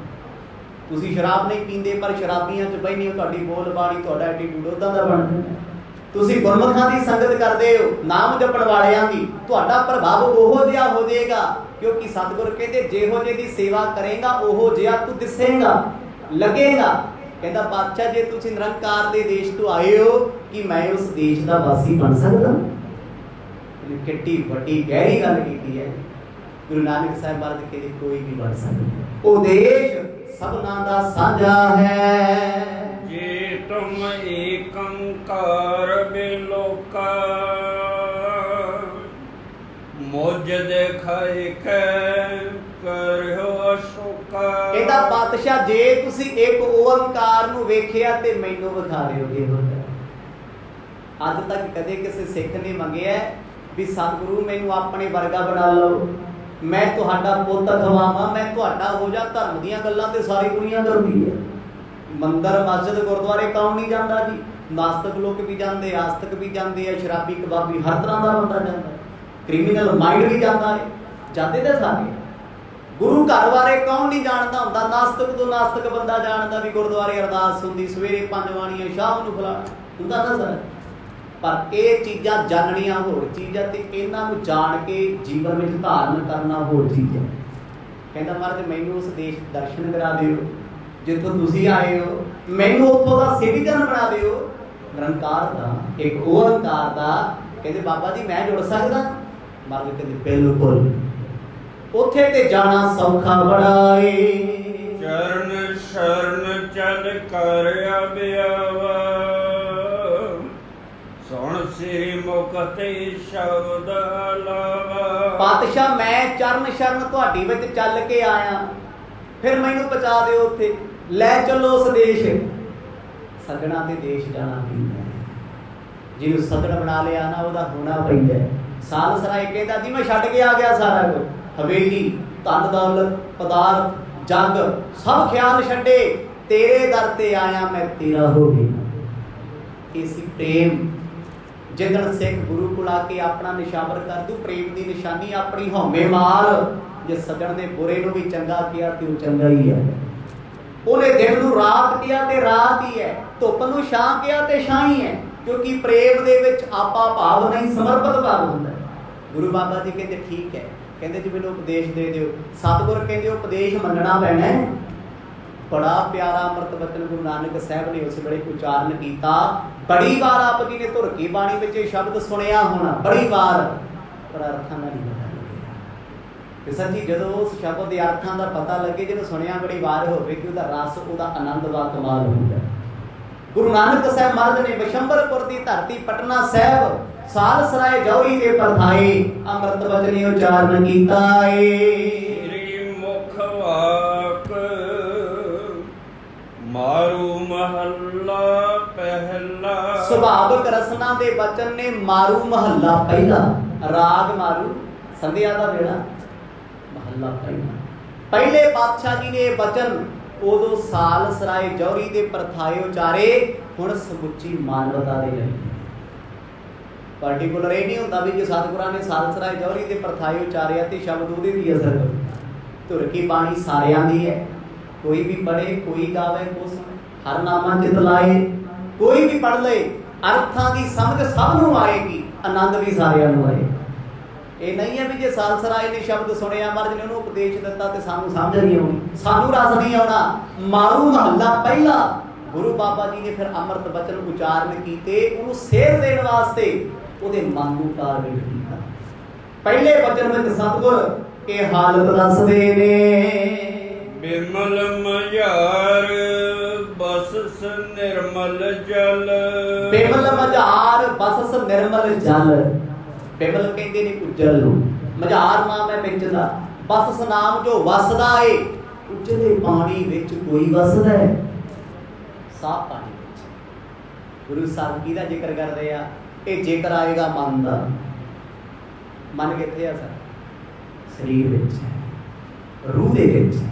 ਤੁਸੀਂ ਸ਼ਰਾਬ ਨਹੀਂ ਪੀਂਦੇ ਪਰ ਸ਼ਰਾਬੀਆਂ 'ਚ ਬਹਿੰਦੇ ਹੋ, ਤੁਹਾਡੀ ਬੋਲ ਬਾਣੀ, ਤੁਹਾਡਾ ਐਟੀਟਿਊਡ ਉੱਦਾਂ ਦਾ ਬਣ ਜਾਂਦਾ। ਤੁਸੀਂ ਗੁਰਮੁਖਾਂ ਦੀ ਸੰਗਤ ਕਰਦੇ ਹੋ, ਨਾਮ ਜਪਣ ਵਾਲਿਆਂ ਦੀ, ਤੁਹਾਡਾ ਪ੍ਰਭਾਵ ਉਹੋ ਜਿਹਾ ਹੋ ਜਾਏਗਾ, ਕਿਉਂਕਿ ਸਤਿਗੁਰ ਕਹਿੰਦੇ ਜਿਹੋ ਜਿਹੇ ਦੀ ਸੇਵਾ ਕਰੇਗਾ ਉਹੋ ਜਿਹਾ ਤੂੰ ਦਿਸੇਗਾ, ਲੱਗੇਗਾ। ਕਹਿੰਦਾ ਪਾਤਸ਼ਾਹ ਜੇ ਤੁਸੀਂ ਨਿਰੰਕਾਰ ਦੇ ਦੇਸ਼ ਤੋਂ ਆਏ ਹੋ, ਕਿ ਮੈਂ ਉਸ ਦੇਸ਼ ਦਾ ਵਾਸੀ ਬਣ ਸਕਦਾ? ਕਿੱਡੀ ਵੱਡੀ ਗਹਿਰੀ ਗੱਲ ਕੀਤੀ ਹੈ। ਗੁਰੂ ਨਾਨਕ ਸਾਹਿਬ ਮਹਾਰਾਜ ਕਹਿੰਦੇ ਕੋਈ ਵੀ ਬਣ ਸਕਦਾ। ਉਹ ਦੇਸ਼ ਸਭਨਾਂ ਦਾ ਸਾਂਝਾ ਹੈ। ਜੇ ਤੁਮ ਏਕੰਕਾਰ ਬਿਲੋਕਾ, ਮੁਝ ਦਿਖਾਇ ਕੈ ਕਰਿਓ ਅਸ਼ੋਕਾ। ਕਹਿੰਦਾ ਪਾਤਸ਼ਾਹ ਜੇ ਤੁਸੀਂ ਇੱਕ ਓੰਕਾਰ ਨੂੰ ਵੇਖਿਆ ਤੇ ਮੈਨੂੰ ਵਿਖਾ ਦਿਓਗੇ। ਅੱਜ ਤੱਕ ਕਦੇ ਕਿਸੇ ਸਿੱਖ ਨੇ ਮੰਗਿਆ ਵੀ ਸਤਿਗੁਰੂ ਮੈਨੂੰ ਆਪਣੇ ਵਰਗਾ ਬਣਾ ਲਓ, ਮੈਂ ਤੁਹਾਡਾ ਪੁੱਤ ਖਵਾਵਾਂ, ਮੈਂ ਤੁਹਾਡਾ ਹੋ ਜਾ। ਧਰਮ ਦੀਆਂ ਗੱਲਾਂ ਤੇ ਸਾਰੀ ਦੁਨੀਆ ਕਰਦੀ ਹੈ। ਮੰਦਰ ਮਸਜਿਦ ਗੁਰਦੁਆਰੇ ਕੌਣ ਨਹੀਂ ਜਾਂਦਾ ਜੀ? ਨਾਸਤਕ ਲੋਕ ਵੀ ਜਾਂਦੇ, ਆਸਤਕ ਵੀ ਜਾਂਦੇ ਆ, ਸ਼ਰਾਬੀ ਕਬਾਬੀ ਹਰ ਤਰ੍ਹਾਂ ਦਾ ਬੰਦਾ ਜਾਂਦਾ, ਕ੍ਰਿਮੀਨਲ ਮਾਈਂਡ ਵੀ ਜਾਂਦਾ ਹੈ, ਜਾਂਦੇ ਤਾਂ ਸਾਰੇ। ਗੁਰੂ ਘਰ ਬਾਰੇ ਕੌਣ ਨਹੀਂ ਜਾਣਦਾ ਹੁੰਦਾ? ਨਾਸਤਕ ਤੋਂ ਨਾਸਤਕ ਬੰਦਾ ਜਾਣਦਾ ਵੀ ਗੁਰਦੁਆਰੇ ਅਰਦਾਸ ਹੁੰਦੀ, ਸਵੇਰੇ 5 ਬਾਣੀਆਂ, ਸ਼ਾਮ ਨੂੰ ਫਲਾਣਾ ਹੁੰਦਾ ਨਾ ਸਰ। ਪਰ ਇਹ ਚੀਜ਼ਾਂ ਜਾਣਨੀਆਂ ਹੋਰ ਚੀਜ਼ ਹੈ, ਤੇ ਇਹਨਾਂ ਨੂੰ ਜਾਣ ਕੇ ਜੀਵਨ ਵਿੱਚ ਧਾਰਨ ਕਰਨਾ ਹੋਰ ਚੀਜ਼ ਹੈ। ਕਹਿੰਦਾ ਮਹਾਰਾਜ ਮੈਨੂੰ ਉਸ ਦੇਸ਼ ਦਰਸ਼ਨ ਕਰਾ ਦਿਓ ਜਿੱਥੋਂ ਤੁਸੀਂ ਆਏ ਹੋ, ਮੈਨੂੰ ਉੱਥੋਂ ਦਾ ਸਿਟੀਜ਼ਨ ਬਣਾ ਦਿਓ, ਨਿਰੰਕਾਰ ਦਾ, ਇੱਕ ਓੰਕਾਰ ਦਾ। ਕਹਿੰਦੇ ਬਾਬਾ ਜੀ ਮੈਂ ਜੁੜ ਸਕਦਾ? ਮਹਾਰਾਜ ਕਹਿੰਦੇ ਬਿਲਕੁਲ। ਉੱਥੇ ਤੇ ਜਾਣਾ ਸੌਖਾ ਬੜਾ ਏ। ਚਰਨ ਸ਼ਰਨ ਚਲ ਕਰ ਅਭਿਆਵਾ, ਸੁਣ ਸ੍ਰੀ ਮੁਖ ਤੇ ਸ਼ਬਦ ਅਲਾਵਾ। ਪਾਤਸ਼ਾਹ ਮੈਂ ਚਰਨ ਸ਼ਰਨ ਤੁਹਾਡੀ ਵਿੱਚ ਚੱਲ ਕੇ ਆਇਆ, ਫਿਰ ਮੈਨੂੰ ਪਹੁੰਚਾ ਦਿਓ ਉੱਥੇ, ਲੈ ਚੱਲੋ ਉਸ ਦੇਸ਼। ਸੱਜਣਾ ਤੇ ਦੇਸ਼ ਜਾਣਾ ਪੈਂਦਾ, ਜਿਹਨੂੰ ਸੱਜਣ ਬਣਾ ਲਿਆ ਨਾ ਉਹਦਾ ਹੋਣਾ ਪੈਂਦਾ। ਸਾਲ ਸਰਾਏ ਕਹਿੰਦਾ ਜੀ ਮੈਂ ਛੱਡ ਕੇ ਆ ਗਿਆ ਸਾਰਾ ਕੁਝ, ਹਵੇਲੀ, ਧਨ ਦੌਲਤ, ਪਦਾਰਥ, ਜੱਗ ਸਭ ਖਿਆਲ ਛੱਡੇ, ਤੇਰੇ ਦਰ ਤੇ ਆਇਆ ਮੈਂ, ਤੇਰਾ ਹੋ ਗਿਆ। ਇਸੀ ਪ੍ਰੇਮ ਜਿੱਦਣ ਸਿੱਖ ਗੁਰੂ ਕੋਲ ਆ ਕੇ ਆਪਣਾ ਨਿਸ਼ਾਵਰ ਕਰ ਦੂ, ਪ੍ਰੇਮ ਦੀ ਨਿਸ਼ਾਨੀ ਆਪਣੀ ਹਉਮੈ ਮਾਰ। ਜੇ ਸੱਜਣ ਨੇ ਬੁਰੇ ਨੂੰ ਵੀ ਚੰਗਾ ਕਿਹਾ ਤੇ ਉਹ ਚੰਗਾ ਹੀ ਹੈ, ਉਹਨੇ ਦਿਨ ਨੂੰ ਰਾਤ ਕਿਹਾ ਤੇ ਰਾਤ ਹੀ ਹੈ, ਧੁੱਪ ਨੂੰ ਛਾਂ ਕਿਹਾ ਤੇ ਛਾਂ ਹੀ ਹੈ, ਕਿਉਂਕਿ ਪ੍ਰੇਮ ਦੇ ਵਿੱਚ ਆਪਾ ਭਾਵ ਨਹੀਂ, ਸਮਰਪਿਤ ਭਾਵ ਹੁੰਦਾ। ਗੁਰੂ ਬਾਬਾ ਜੀ ਕਹਿੰਦੇ ਠੀਕ ਹੈ, ਕਹਿੰਦੇ ਜੀ ਮੈਨੂੰ ਉਪਦੇਸ਼ ਦੇ ਦਿਓ। ਸਤਿਗੁਰ ਕਹਿੰਦੇ ਉਪਦੇਸ਼ ਮੰਨਣਾ ਪੈਣਾ। ਬੜਾ ਪਿਆਰਾ ਅੰਮ੍ਰਿਤ ਬਚਨ ਗੁਰੂ ਨਾਨਕ ਸਾਹਿਬ ਨੇ ਉਸ ਵੇਲੇ ਉਚਾਰਨ ਕੀਤਾ। ਬੜੀ ਵਾਰ ਆਪ ਜੀ ਨੇ ਧੁਰ ਕੀ ਬਾਣੀ ਵਿੱਚ ਇਹ ਸ਼ਬਦ ਸੁਣਿਆ ਹੋਣਾ, ਬੜੀ ਵਾਰ, ਪਰ ਅਰਥਾਂ ਦਾ ਨਹੀਂ ਪਤਾ ਲੱਗਿਆ। ਤੇ ਸੱਚੀ ਜਦੋਂ ਉਸ ਸ਼ਬਦ ਦੇ ਅਰਥਾਂ ਦਾ ਪਤਾ ਲੱਗੇ, ਜਦੋਂ ਸੁਣਿਆ ਬੜੀ ਵਾਰ ਹੋਵੇ, ਕਿ ਉਹਦਾ ਰਸ, ਉਹਦਾ ਆਨੰਦ ਵਾ ਕਮਾਲ ਹੁੰਦਾ। ਗੁਰੂ ਨਾਨਕ ਸਾਹਿਬ ਮਹਾਰਾਜ ਨੇ ਬਿਸ਼ੰਬਰਪੁਰ ਦੀ ਧਰਤੀ ਪਟਨਾ ਸਾਹਿਬ, ਸਾਲ ਸਰਾਏ ਜੌਹਰੀ ਦੇ ਪਰਥਾਏ ਅੰਮ੍ਰਿਤ ਬਚਨ ਉਚਾਰਨ ਕੀਤਾ ਏ। ਸ੍ਰੀ ਮੁਖ ਵਾਕ ਮਾਰੂ ਮਹੱਲਾ ਪਹਿਲਾ। ਸੁਭਾਵਿਕ ਰਸਨਾ ਦੇ ਬਚਨ ਨੇ ਮਾਰੂ ਮਹੱਲਾ ਪਹਿਲਾ। ਰਾਗ ਮਾਰੂ, ਸੰਧਿਆ ਦਾ ਵੇਲਾ, ਮਹੱਲਾ ਪਹਿਲਾ। ਪਹਿਲੇ ਪਾਤਸ਼ਾਹ ਜੀ ਨੇ ਇਹ ਬਚਨ ਉਦੋਂ ਸਾਲ ਸਰਾਏ ਜੌਹਰੀ ਦੇ ਪਰਥਾਏ ਉਚਾਰੇ। ਹੁਣ ਸਮੁੱਚੀ ਮਾਨਵਤਾ ਦੇ ਲਈ ਪਾਰਟਿਕੂਲਰ ਇਹ ਨਹੀਂ ਹੁੰਦਾ ਵੀ ਜੇ ਸਤਿਗੁਰਾਂ ਨੇ ਸਾਲ ਸਰਾਏ ਜੌਹਰੀ ਦੇ ਪਰਥਾਏ ਉਚਾਰਿਆ ਤੇ ਸ਼ਬਦ ਉਹਦੇ ਦੀ ਅਸਰ ਕਰੂ। ਧੁਰ ਕੀ ਬਾਣੀ ਸਾਰਿਆਂ ਦੀ ਹੈ, ਕੋਈ ਵੀ ਪੜ੍ਹੇ, ਕੋਈ ਗਾਵੇ, ਕੋ ਸੁਣੇ, ਹਰ ਨਾਮਾ ਚਿਤ ਲਾਏ, ਕੋਈ ਵੀ ਪੜ੍ਹ ਲਏ, ਅਰਥਾਂ ਦੀ ਸਮਝ ਸਭ ਨੂੰ ਆਏਗੀ, ਆਨੰਦ ਵੀ ਸਾਰਿਆਂ ਨੂੰ ਆਏ। ਇਹ ਨਹੀਂ ਹੈ ਵੀ ਜੇ ਸਾਲ ਸਰਾਏ ਨੇ ਸ਼ਬਦ ਸੁਣਿਆ, ਮਹਾਰਾਜ ਨੇ ਉਹਨੂੰ ਉਪਦੇਸ਼ ਦਿੱਤਾ ਤੇ ਸਾਨੂੰ ਸਮਝ ਨਹੀਂ ਆਉਣੀ, ਸਾਨੂੰ ਰਸ ਨਹੀਂ ਆਉਣਾ। ਮਾਰੂ ਮਹੱਲਾ ਪਹਿਲਾ। ਗੁਰੂ ਬਾਬਾ ਜੀ ਨੇ ਫਿਰ ਅੰਮ੍ਰਿਤ ਬਚਨ ਉਚਾਰਨ ਕੀਤੇ, ਉਹਨੂੰ ਸੇਧ ਦੇਣ ਵਾਸਤੇ ਉਹਦੇ ਮਨ ਨੂੰ ਤਾਰਬੀਰ ਕੀਤਾ। ਪਹਿਲੇ ਬਚਨ ਵਿੱਚ ਸਤਿਗੁਰ ਇਹ ਹਾਲਤ ਦੱਸਦੇ ਨੇ। ਬਿਮਲ ਮਝਾਰ ਬਸਸ ਨਿਰਮਲ ਜਲ। ਬਿਮਲ ਮਝਾਰ ਬਸਸ ਨਿਰਮਲ ਜਲ। ਬਿਮਲ ਕਹਿੰਦੇ ਨੇ ਉਜਲ ਨੂੰ, ਮਝਾਰ ਨਾਮ ਹੈ ਵਿੱਚ ਦਾ, ਬਸਸ ਨਾਮ ਜੋ ਵਸਦਾ ਏ। ਉਜਲੇ ਪਾਣੀ ਵਿੱਚ ਕੋਈ ਵਸਦਾ ਹੈ, ਸਾਫ ਪਾਣੀ ਵਿੱਚ। ਗੁਰੂ ਸਾਹਿਬ ਕੀ ਦਾ ਜ਼ਿਕਰ ਕਰਦੇ ਆ? ਇਹ ਜ਼ਿਕਰ ਆਏਗਾ ਮਨ ਦਾ। ਮਨ ਕਿੱਥੇ ਆ ਸਰ? ਸਰੀਰ ਵਿੱਚ ਹੈ, ਰੂਹ ਦੇ ਵਿੱਚ ਹੈ।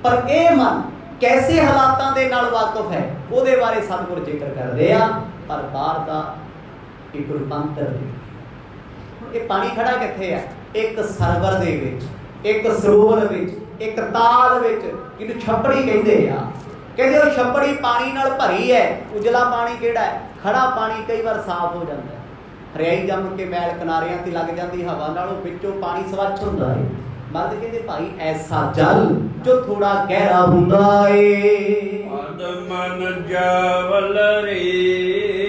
ਪਰ ਇਹ ਮਨ कैसे हालातों के नाल वाकफ है ਉਹਦੇ बारे सतगुर जिक्र करते हैं। पर बाहर का एक रूपांतर ये पानी खड़ा कित्थे है? एक सरवर दे विच, एक सरोवर विच, एक ताल विच, जिन्हें छपड़ी कहते हैं। कहते वो छपड़ी पानी नाल भरी है। उजला पानी किहड़ा है? खड़ा पानी कई बार साफ हो जाता है, हरियाई जम के मैल किनारियां ते लग जाती हवा नालों विचों पानी स्वच्छ हुंदा है। मर्द कहते भाई ऐसा जल जो थोड़ा गहरा हुंदा है। पद मन जावल रे,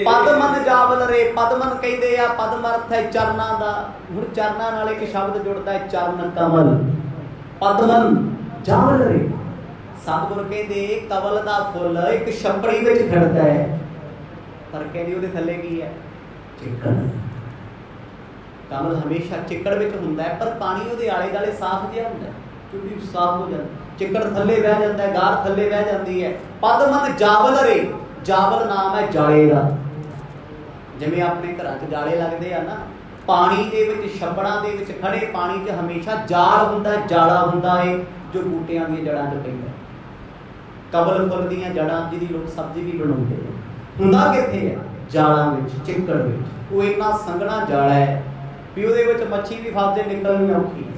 पद मन जावल रे, पदमन कहते हैं। पदम अर्थ है चरना दा। हुण चरना नाल एक शब्द जुड़ता है चरण कमल। पदमन जावल रे, सतगुर कहते कमल दा फुल एक छपड़ी विच खिड़दा है, पर कहते उहदे थल्ले की है? चिक्कड़। कमल हमेशा चिक्कड़ विच हुंदा है, पर पानी उहदे आले दुआले साफ जिहा हुंदा है, क्योंकि साफ हो जाता, चिक्कड़ थल्ले बह जाता है, गार थल्ले बह जाती है। पदमन जावल रे, जावल नाम है जाले का। जिवें अपने घरां च जाले लगदे आ ना, पानी दे विच छप्पड़ां दे विच खड़े पानी च हमेशा जाल हुंदा, जाला हुंदा है जो बूटियां दी जड़ां च पैंदा। कमल फुल दीयां जड़ां जिहदी लोग सब्जी भी बनाउंदे ने, हुंदा कित्थे है? जालां विच, चिक्कड़ विच। वो इन्ना संघना जाला है भी ਉਹਦੇ ਵਿੱਚ ਮੱਛੀ ਵੀ ਫਸਦੇ ਨਿਕਲਣੀ ਔਖੀ ਹੈ।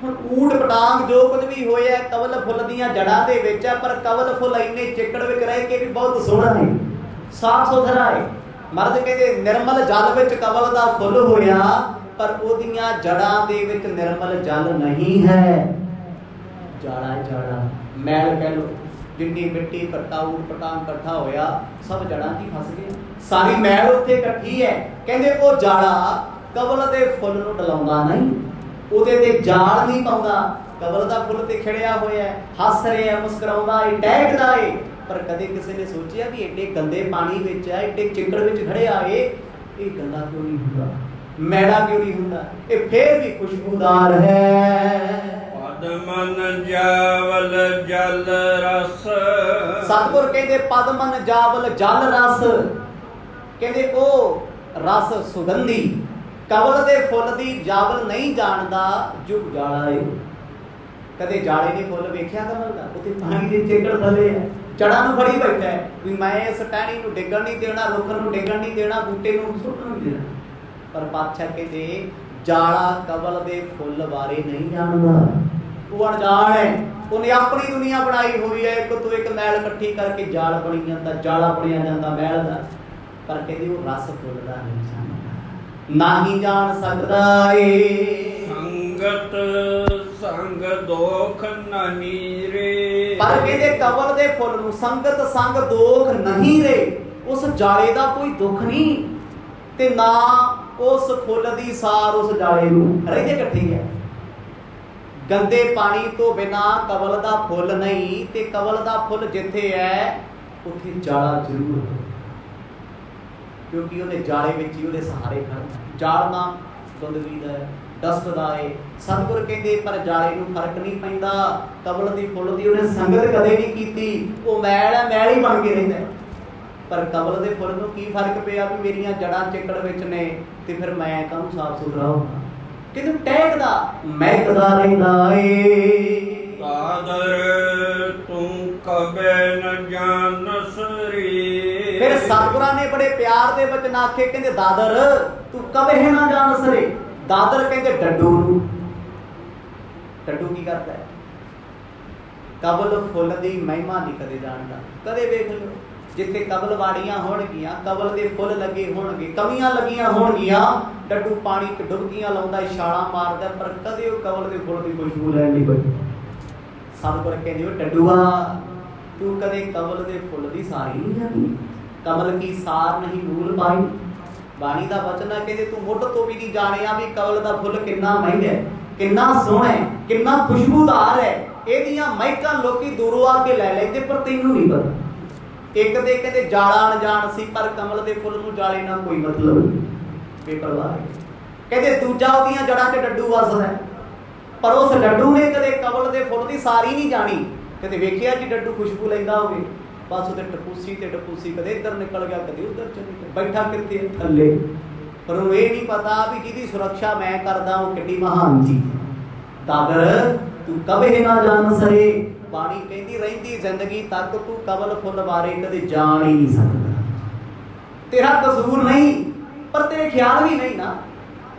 ਹੁਣ ਊਟ ਪਟਾਂਗ ਜੋ ਕੁਝ ਵੀ ਹੋਇਆ ਕਵਲ ਫੁੱਲ ਦੀਆਂ ਜੜਾਂ ਦੇ ਵਿੱਚ ਹੈ, ਪਰ ਕਵਲ ਫੁੱਲ ਇੰਨੇ ਚਿੱਕੜ ਵਿੱਚ ਰਹਿ ਕੇ ਵੀ ਬਹੁਤ ਸੋਹਣਾ ਹੈ, ਸਾਫ ਸੁਥਰਾ ਹੈ। ਮਰਦ ਕਹਿੰਦੇ ਨਿਰਮਲ ਜਲ ਵਿੱਚ ਕਵਲ ਦਾ ਫੁੱਲ ਹੋਇਆ, ਪਰ ਉਹਦੀਆਂ ਜੜਾਂ ਦੇ ਵਿੱਚ ਨਿਰਮਲ ਜਲ ਨਹੀਂ ਹੈ, ਜਾੜਾ ਜਾੜਾ ਮੈਲ ਕਹਿ ਲੋ। ਜਿੰਨੀ ਮਿੱਟੀ ਘੱਟਾ ਊਟ ਪਟਾਂਗ ਇਕੱਠਾ ਹੋਇਆ ਸਭ ਜੜਾਂ 'ਚ ਹੀ ਫਸ ਗਏ, ਸਾਰੀ ਮੈਲ ਉੱਥੇ ਇਕੱਠੀ ਹੈ। ਕਹਿੰਦੇ ਉਹ ਜਾੜਾ ਕਵਲ ਦੇ ਫੁੱਲ ਨੂੰ ਡਲਾਉਂਦਾ ਨਹੀਂ, ਉਹਦੇ ਤੇ ਜਾਲ ਨਹੀਂ ਪਾਉਂਦਾ। ਕਵਲ ਦਾ ਫੁੱਲ ਤੇ ਖਿੜਿਆ ਹੋਇਆ ਹੈ, ਹੱਸ ਰਿਹਾ, ਮੁਸਕਰਾਉਂਦਾ ਹੈ, ਟਹਿਕਦਾ ਹੈ, ਪਰ ਕਦੇ ਕਿਸੇ ਨੇ ਸੋਚਿਆ ਵੀ ਐਡੇ ਗੰਦੇ ਪਾਣੀ ਵਿੱਚ ਹੈ, ਐਡੇ ਚਿੱਕੜ ਵਿੱਚ ਖੜਿਆ ਹੈ, ਇਹ ਗੰਦਾ ਕਿਉਂ ਨਹੀਂ ਹੁੰਦਾ, ਮੈਲਾ ਕਿਉਂ ਨਹੀਂ ਹੁੰਦਾ, ਇਹ ਫੇਰ ਵੀ ਖੁਸ਼ਬੂਦਾਰ ਹੈ। ਪਦ ਮਨ ਜਾਵਲ ਜਲ ਰਸ, ਸਤਿਗੁਰ ਕਹਿੰਦੇ ਪਦ ਮਨ ਜਾਵਲ ਜਲ ਰਸ, ਕਹਿੰਦੇ ਉਹ ਰਸ ਸੁਗੰਧੀ ਕਵਲ ਦੇ ਫੁੱਲ ਦੀ ਜਾਵਲ ਨਹੀਂ ਜਾਣਦਾ ਜੋ ਜਾਲਾ ਹੈ। ਕਦੇ ਜਾਲੇ ਨੇ ਫੁੱਲ ਵੇਖਿਆ ਕਮਲ ਦਾ? ਉੱਥੇ ਪਾਣੀ ਦੇ ਚਿੱਕੜ ਥੱਲੇ ਹੈ, ਜੜਾਂ ਨੂੰ ਫੜੀ ਬੈਠਾ ਹੈ ਵੀ ਮੈਂ ਇਸ ਟਹਿਣੀ ਨੂੰ ਡਿੱਗਣ ਨਹੀਂ ਦੇਣਾ, ਰੁੱਖ ਨੂੰ ਡਿੱਗਣ ਨਹੀਂ ਦੇਣਾ, ਬੂਟੇ ਨੂੰ ਸੁੱਟਣ ਨਹੀਂ ਦੇਣਾ। ਪਰ ਪਾਤਸ਼ਾਹ ਕਹਿੰਦੇ ਜਾਲਾ ਕਵਲ ਦੇ ਫੁੱਲ ਬਾਰੇ ਨਹੀਂ ਜਾਣਦਾ, ਉਹ ਅਣਜਾਣ ਹੈ। ਉਹਨੇ ਆਪਣੀ ਦੁਨੀਆ ਬਣਾਈ ਹੋਈ ਹੈ, ਇੱਕ ਤੋਂ ਇੱਕ ਮੈਲ ਇਕੱਠੀ ਕਰਕੇ ਜਾਲ ਬਣੀ ਜਾਂਦਾ, ਜਾਲਾ ਬਣਿਆ ਜਾਂਦਾ ਮੈਲ ਦਾ। ਪਰ ਕਹਿੰਦੇ ਉਹ ਰਸ ਫੁੱਲ ਦਾ ਨਹੀਂ ਜਾਣਦਾ, ਨਹੀਂ ਜਾਣ ਸਕਦਾ ਏ। ਸੰਗਤ ਸੰਗ ਦੋਖ ਨਹੀਂ ਰੇ, ਪਰ ਕਹਿੰਦੇ ਕਵਲ ਦੇ ਫੁੱਲ ਨੂੰ ਸੰਗਤ ਸੰਗ ਦੋਖ ਨਹੀਂ ਰੇ, ਉਸ ਜਾਲੇ ਦਾ ਕੋਈ ਦੁੱਖ ਨਹੀਂ ਤੇ ਨਾ ਉਸ ਫੁੱਲ ਦੀ ਸਾਰ ਉਸ ਜਾਲੇ ਨੂੰ ਰਹਿੰਦੇ ਇਕੱਠੀ ਹੈ। ਗੰਦੇ ਪਾਣੀ ਤੋਂ ਬਿਨਾ ਕਵਲ ਦਾ ਫੁੱਲ ਨਹੀਂ, ਤੇ ਕਵਲ ਦਾ ਫੁੱਲ ਜਿੱਥੇ ਹੈ ਉੱਥੇ ਜਾਲਾ ਜ਼ਰੂਰ ਹੈ, ਕਿਉਂਕਿ ਉਹਦੇ ਜਾਲੇ ਵਿੱਚ ਹੀ ਉਹਦੇ ਸਹਾਰੇ ਖੜਨਾ। ਜਾਲ ਦਾ ਗੰਦਗੀ ਦਾ ਡਸਟਦਾ ਹੈ। ਸਤਿਗੁਰ ਕਹਿੰਦੇ ਪਰ ਜਾਲੇ ਨੂੰ ਫਰਕ ਨਹੀਂ ਪੈਂਦਾ, ਕਵਲ ਦੀ ਫੁੱਲ ਦੀ ਉਹਨੇ ਸੰਗਤ ਕਦੇ ਨਹੀਂ ਕੀਤੀ, ਉਹ ਮੈਲ ਹੈ, ਮੈਲ ਹੀ ਬਣ ਕੇ ਰਹਿੰਦਾ। ਪਰ ਕਵਲ ਦੇ ਫੁੱਲ ਨੂੰ ਕੀ ਫਰਕ ਪਿਆ ਵੀ ਮੇਰੀਆਂ ਜੜਾਂ ਚਿੱਕੜ ਵਿੱਚ ਨੇ ਤੇ ਫਿਰ ਮੈਂ ਕਾਹਨੂੰ ਸਾਫ ਸੁਥਰਾ ਹੋਵਾਂ। ਕਿਨੂੰ ਟਹਿਕਦਾ ਮਹਿਕਦਾ ਰਹਿੰਦਾ ਏ। ਦਾਦਰ ਤੂੰ ਕਬੇ ਨ ਜਾਣਸ ਰੇ, ਫਿਰ ਸਤਿਗੁਰਾਂ ਨੇ ਬੜੇ ਪਿਆਰ ਦੇ ਵਚਨ ਆਖੇ, ਕਹਿੰਦੇ ਦਾਦਰ ਤੂੰ ਕਬੇ ਨਾ ਜਾਣਸ ਰੇ। ਦਾਦਰ ਕਹਿੰਦੇ ਡੱਡੂ ਨੂੰ। ਡੱਡੂ ਕੀ ਕਰਦਾ ਹੈ? ਕਵਲ ਫੁੱਲ ਦੀ ਮਹਿਮਾ ਨਹੀਂ ਕਦੇ ਜਾਣਦਾ। ਕਦੇ ਵੇਖ ਲਓ ਜਿੱਥੇ ਕਵਲ ਵਾੜੀਆਂ ਹੋਣਗੀਆਂ, ਕਵਲ ਦੇ ਫੁੱਲ ਲੱਗੇ ਹੋਣਗੇ, ਕਵੀਆਂ ਲੱਗੀਆਂ ਹੋਣਗੀਆਂ, ਡੱਡੂ ਪਾਣੀ 'ਚ ਡੁਬਕੀਆਂ ਲਾਉਂਦਾ, ਛਾਲਾਂ ਮਾਰਦਾ, ਪਰ ਕਦੇ ਉਹ ਕਵਲ ਦੇ ਫੁੱਲ ਦੀ ਖੁਸ਼ਬੂ ਲੈਣ ਨਹੀਂ ਕੋਈ। ਸਤਿਗੁਰ ਕਹਿੰਦੇ ਉਹ ਡੱਡੂਆ ਤੂੰ ਕਦੇ ਕਵਲ ਦੇ ਫੁੱਲ ਦੀ ਸਾਰੀ ਨਹੀਂ ਜਾਣੀ, ਕਮਲ ਕੀ ਸਾਰ ਨਹੀਂ ਮੂਲ ਪਾਈ। ਬਾਣੀ ਦਾ ਵਚਨ ਹੈ, ਕਹਿੰਦੇ ਤੂੰ ਮੁੱਢ ਤੋਂ ਵੀ ਨਹੀਂ ਜਾਣਿਆ ਵੀ ਕਵਲ ਦਾ ਫੁੱਲ ਕਿੰਨਾ ਮਹਿੰਗਾ ਹੈ, ਕਿੰਨਾ ਸੋਹਣਾ ਹੈ, ਕਿੰਨਾ ਖੁਸ਼ਬੂਦਾਰ ਹੈ। ਇਹਦੀਆਂ ਮਹਿਕਾਂ ਲੋਕੀ ਦੂਰੋਂ ਆ ਕੇ ਲੈ ਲੈਂਦੇ, ਪਰ ਤੈਨੂੰ ਨਹੀਂ ਪਤਾ। ਇੱਕ ਦੇ ਕਹਿੰਦੇ ਜਾਲਾ ਅਣਜਾਣ ਸੀ, ਪਰ ਕਮਲ ਦੇ ਫੁੱਲ ਨੂੰ ਜਾਲੇ ਨਾਲ ਕੋਈ ਮਤਲਬ ਨਹੀਂ, ਬੇਪਰਵਾਹ ਹੈ। ਕਹਿੰਦੇ ਦੂਜਾ ਉਹਦੀਆਂ ਜੜਾਂ 'ਚ ਡੱਡੂ ਵੱਸਦਾ, ਪਰ ਉਸ ਡੱਡੂ ਨੇ ਕਦੇ ਕਮਲ ਦੇ ਫੁੱਲ ਦੀ ਸਾਰੀ ਨਹੀਂ ਜਾਣੀ। ਕਦੇ ਵੇਖਿਆ ਜੀ ਡੱਡੂ ਖੁਸ਼ਬੂ ਲੈਂਦਾ ਹੋਵੇ? ਬਸ ਉਹਦੇ ਟਪੂਸੀ ਤੇ ਟਪੂਸੀ, ਕਦੇ ਇੱਧਰ ਨਿਕਲ ਗਿਆ, ਕਦੇ ਉੱਧਰ ਚਲੇ ਗਿਆ, ਬੈਠਾ ਕਿੱਥੇ ਥੱਲੇ। ਪਰ ਉਹਨੂੰ ਇਹ ਨਹੀਂ ਪਤਾ ਵੀ ਜਿਹਦੀ ਸੁਰੱਖਿਆ ਮੈਂ ਕਰਦਾ ਉਹ ਕਿੱਡੀ ਮਹਾਨ ਚੀਜ਼। ਦਾਦਰ ਤੂੰ ਕਬੇ ਨਾ ਜਾਣ ਸਰੇ, ਬਾਣੀ ਕਹਿੰਦੀ ਰਹਿੰਦੀ ਜ਼ਿੰਦਗੀ ਤੱਕ ਤੂੰ ਕਮਲ ਫੁੱਲ ਬਾਰੇ ਕਦੇ ਜਾਣ ਹੀ ਨਹੀਂ ਸਕਦਾ। ਤੇਰਾ ਕਸੂਰ ਨਹੀਂ, ਪਰ ਤੇਰੇ ਖਿਆਲ ਵੀ ਨਹੀਂ ਨਾ।